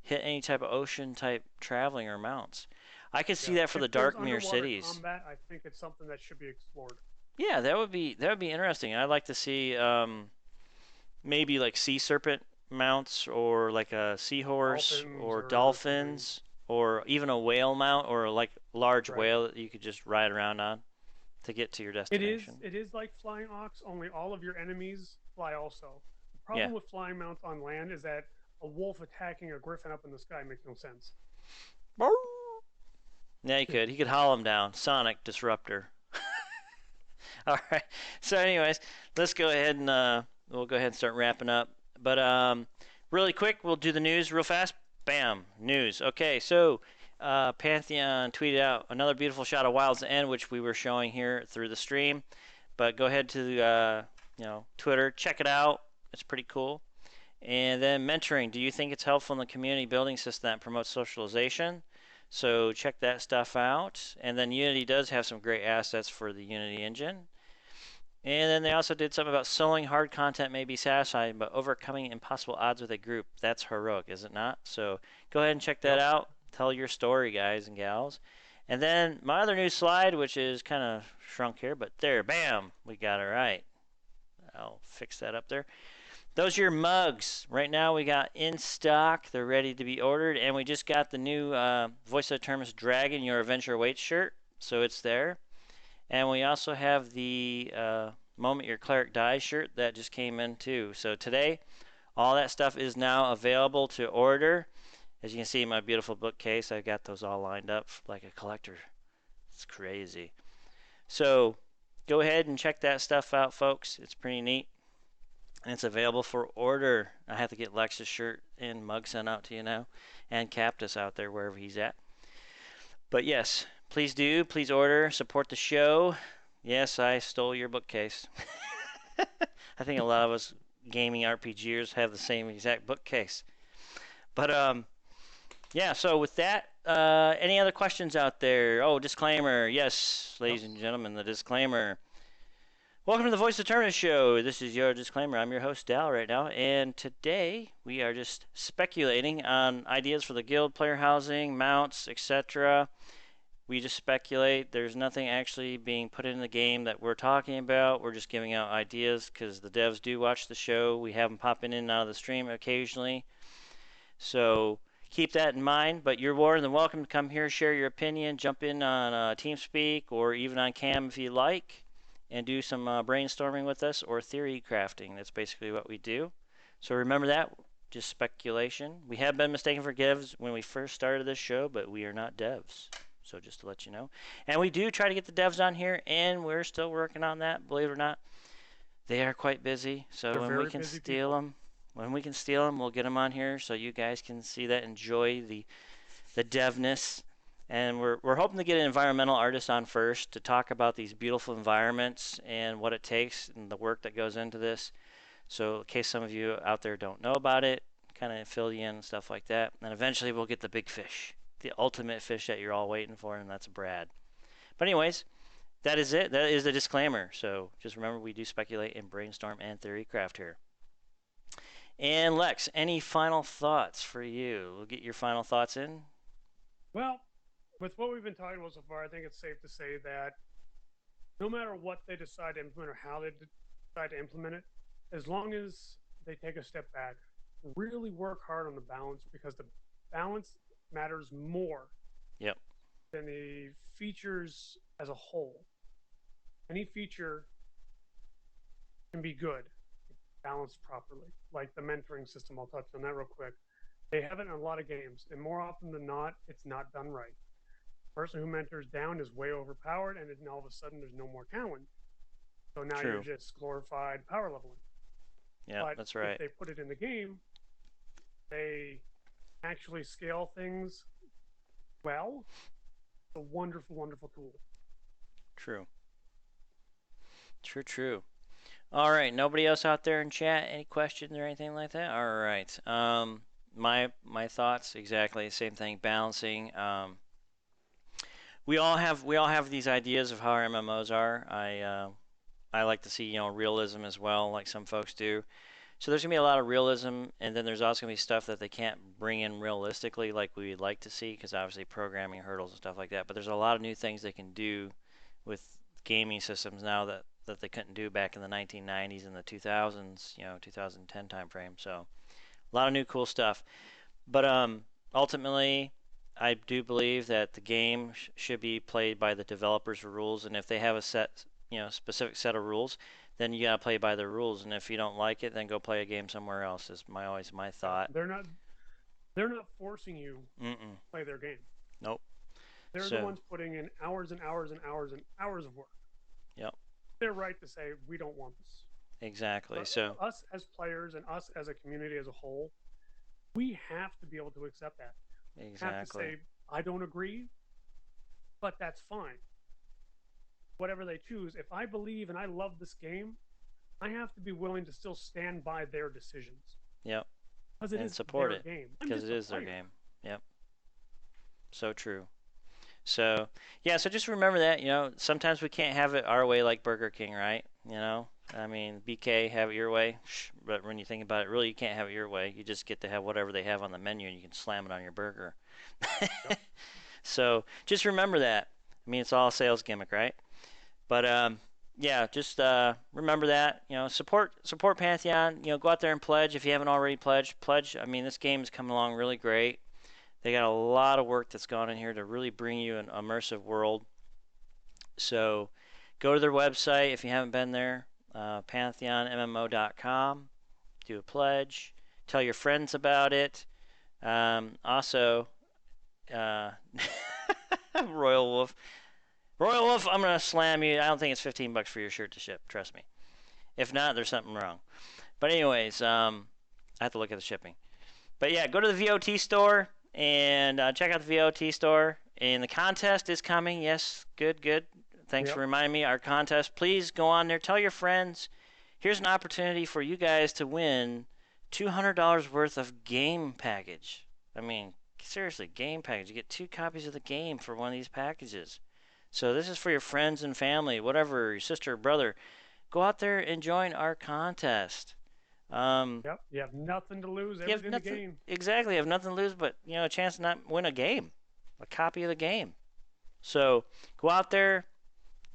hit any type of ocean type traveling or mounts. I could see Yeah. that for If the there's dark mirror underwater cities. combat, I think it's something that should be explored. Yeah, that would be interesting. I'd like to see maybe like sea serpent mounts or like a seahorse Dolphins or or something. dolphins or even a whale mount or like large Right. whale that you could just ride around on to get to your It is destination. it is like flying ox, only all of your enemies fly also. The Yeah. problem with flying mounts on land is that a wolf attacking a griffin up in the sky makes no sense. Yeah, he could. He could haul him down. Sonic Disruptor. All right. So, anyways, let's go ahead and we'll go ahead and start wrapping up. But really quick, we'll do the news real fast. Bam, news. Okay, so Pantheon tweeted out another beautiful shot of Wild's End, which we were showing here through the stream. But go ahead to Twitter, check it out. It's pretty cool. And then mentoring. Do you think it's helpful in the community building system that promotes socialization? So check that stuff out. And then Unity does have some great assets for the Unity engine. And then they also did something about soloing hard content may be satisfying, but overcoming impossible odds with a group. That's heroic, is it not? So go ahead and check that Yep. out. Tell your story, guys and gals. And then my other news slide, which is kind of shrunk here, but there, bam, we got it right. I'll fix that up there. Those are your mugs. Right now we got in stock. They're ready to be ordered, and we just got the new Voice of the Terminus Dragon, Your Adventure Awaits shirt, so it's there. And we also have the Moment Your Cleric Dies shirt that just came in too. So today, all that stuff is now available to order. As you can see in my beautiful bookcase, I've got those all lined up like a collector. It's crazy. So go ahead and check that stuff out, folks. It's pretty neat. And it's available for order. I have to get Lex's shirt and mug sent out to you now, and Captus out there wherever he's at. But yes, please do. Please order. Support the show. Yes, I stole your bookcase. I think a lot of us gaming RPGers have the same exact bookcase. But yeah. So with that, any other questions out there? Oh, disclaimer. Yes, Yep. ladies and gentlemen, the disclaimer. Welcome to the Voice of Terminus show. This is your disclaimer. I'm your host, Dal, right now, and today we are just speculating on ideas for the guild, player housing, mounts, etc. We just speculate. There's nothing actually being put in the game that we're talking about. We're just giving out ideas because the devs do watch the show. We have them popping in and out of the stream occasionally. So keep that in mind. But you're more than welcome to come here, share your opinion, jump in on TeamSpeak or even on Cam if you like, and do some brainstorming with us or theory crafting. That's basically what we do. So remember that. Just speculation. We have been mistaken for devs when we first started this show, but we are not devs. So just to let you know. And we do try to get the devs on here, and we're still working on that, believe it or not. They are quite busy, so They're when we very can busy steal people. them, When we can steal them, we'll get them on here so you guys can see that, enjoy the devness. And we're hoping to get an environmental artist on first to talk about these beautiful environments and what it takes and the work that goes into this. So in case some of you out there don't know about it, kind of fill you in and stuff like that. And eventually we'll get the big fish, the ultimate fish that you're all waiting for, and that's Brad. But anyways, that is it. That is the disclaimer. So just remember, we do speculate and brainstorm and theory craft here. And Lex, any final thoughts for you? We'll get your final thoughts in. Well, with what we've been talking about so far, I think it's safe to say that no matter what they decide to implement or how they decide to implement it, as long as they take a step back, really work hard on the balance, because the balance matters more Yep. than the features as a whole. Any feature can be good, balanced properly, like the mentoring system. I'll touch on that real quick. They have it in a lot of games, and more often than not, it's not done right. The person who mentors down is way overpowered, and then all of a sudden there's no more challenge. So now True. you're just glorified power leveling. Yeah, But that's right. if they put it in the game, they actually scale things well. It's a wonderful, wonderful tool. True. True, true. All right. Nobody else out there in chat? Any questions or anything like that? All right. My thoughts exactly the same thing. Balancing. We all have these ideas of how our MMOs are. I like to see realism as well, like some folks do. So there's gonna be a lot of realism, and then there's also gonna be stuff that they can't bring in realistically, like we would like to see, because obviously programming hurdles and stuff like that. But there's a lot of new things they can do with gaming systems now that they couldn't do back in the 1990s and the 2000s, 2010 time frame. So a lot of new cool stuff. But ultimately, I do believe that the game should be played by the developers' rules, and if they have a specific set of rules, then you gotta play by the rules. And if you don't like it, then go play a game somewhere else. Is always my thought. They're not forcing you to Mm-mm. play their game. Nope. They're the So, ones putting in hours and hours and hours and hours of work. yep, They're right to say we don't want this. exactly. But So, us as players and us as a community as a whole, we have to be able to accept that. Have to exactly. say I don't agree, but that's fine. Whatever they choose, if I believe and I love this game, I have to be willing to still stand by their decisions, Yep. because it And is support their it game. I'm because just it a is their player. game. Yep. So true. So, yeah, so just remember that, sometimes we can't have it our way like Burger King, right? I mean, BK, have it your way. But when you think about it, really, you can't have it your way. You just get to have whatever they have on the menu and you can slam it on your burger. Yep. So just remember that. I mean, it's all a sales gimmick, right? But yeah, just remember that. Support Pantheon. Go out there and pledge if you haven't already pledged. Pledge. I mean, this game is coming along really great. They got a lot of work that's gone in here to really bring you an immersive world. So go to their website if you haven't been there, pantheonmmo.com. Do a pledge. Tell your friends about it. Also, uh, Royal Wolf. Royal Wolf, I'm gonna slam you. I don't think it's $15 for your shirt to ship. Trust me. If not, there's something wrong. But anyways, I have to look at the shipping. But yeah, go to the VoT store and check out the VoT store. And the contest is coming. Yes, good, good. Thanks for Yep. reminding me. Our contest. Please go on there. Tell your friends. Here's an opportunity for you guys to win $200 worth of game package. I mean, seriously, game package. You get 2 copies of the game for one of these packages. So this is for your friends and family, whatever, your sister or brother. Go out there and join our contest. Yep. You have nothing to lose. You have Everything to nothing gain. exactly. You have nothing to lose, but a chance to not win a game, a copy of the game. So go out there,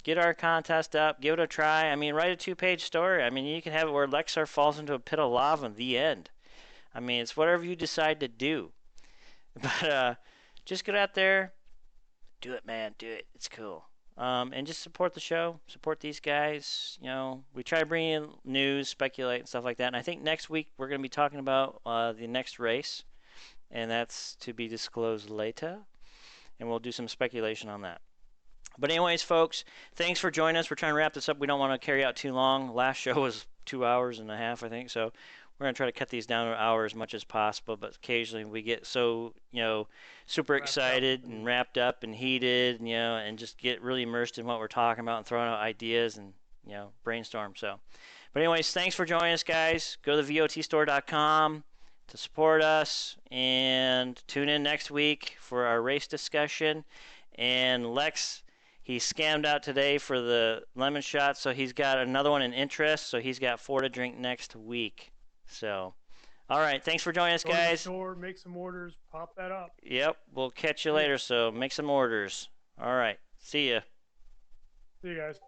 get our contest up, give it a try. I mean, write a 2-page story. I mean, you can have it where Leksur falls into a pit of lava in the end. I mean, it's whatever you decide to do. But just get out there, do it, man, do it. It's cool. And just support the show, support these guys. We try to bring in news, speculate, and stuff like that. And I think next week we're going to be talking about the next race, and that's to be disclosed later. And we'll do some speculation on that. But anyways, folks, thanks for joining us. We're trying to wrap this up. We don't want to carry out too long. Last show was 2 hours and a half, I think. So we're gonna try to cut these down to an hour as much as possible. But occasionally we get so super Wrapped up excited and and wrapped up and heated, and just get really immersed in what we're talking about and throwing out ideas and brainstorm. So, but anyways, thanks for joining us, guys. Go to votstore.com to support us and tune in next week for our race discussion. And Lex, he scammed out today for the lemon shot, so he's got another one in interest, so he's got 4 to drink next week. So, all right, thanks for joining us, go to the guys. store, make some orders, pop that up. Yep, we'll catch you later, so make some orders. All right, see ya. See you guys.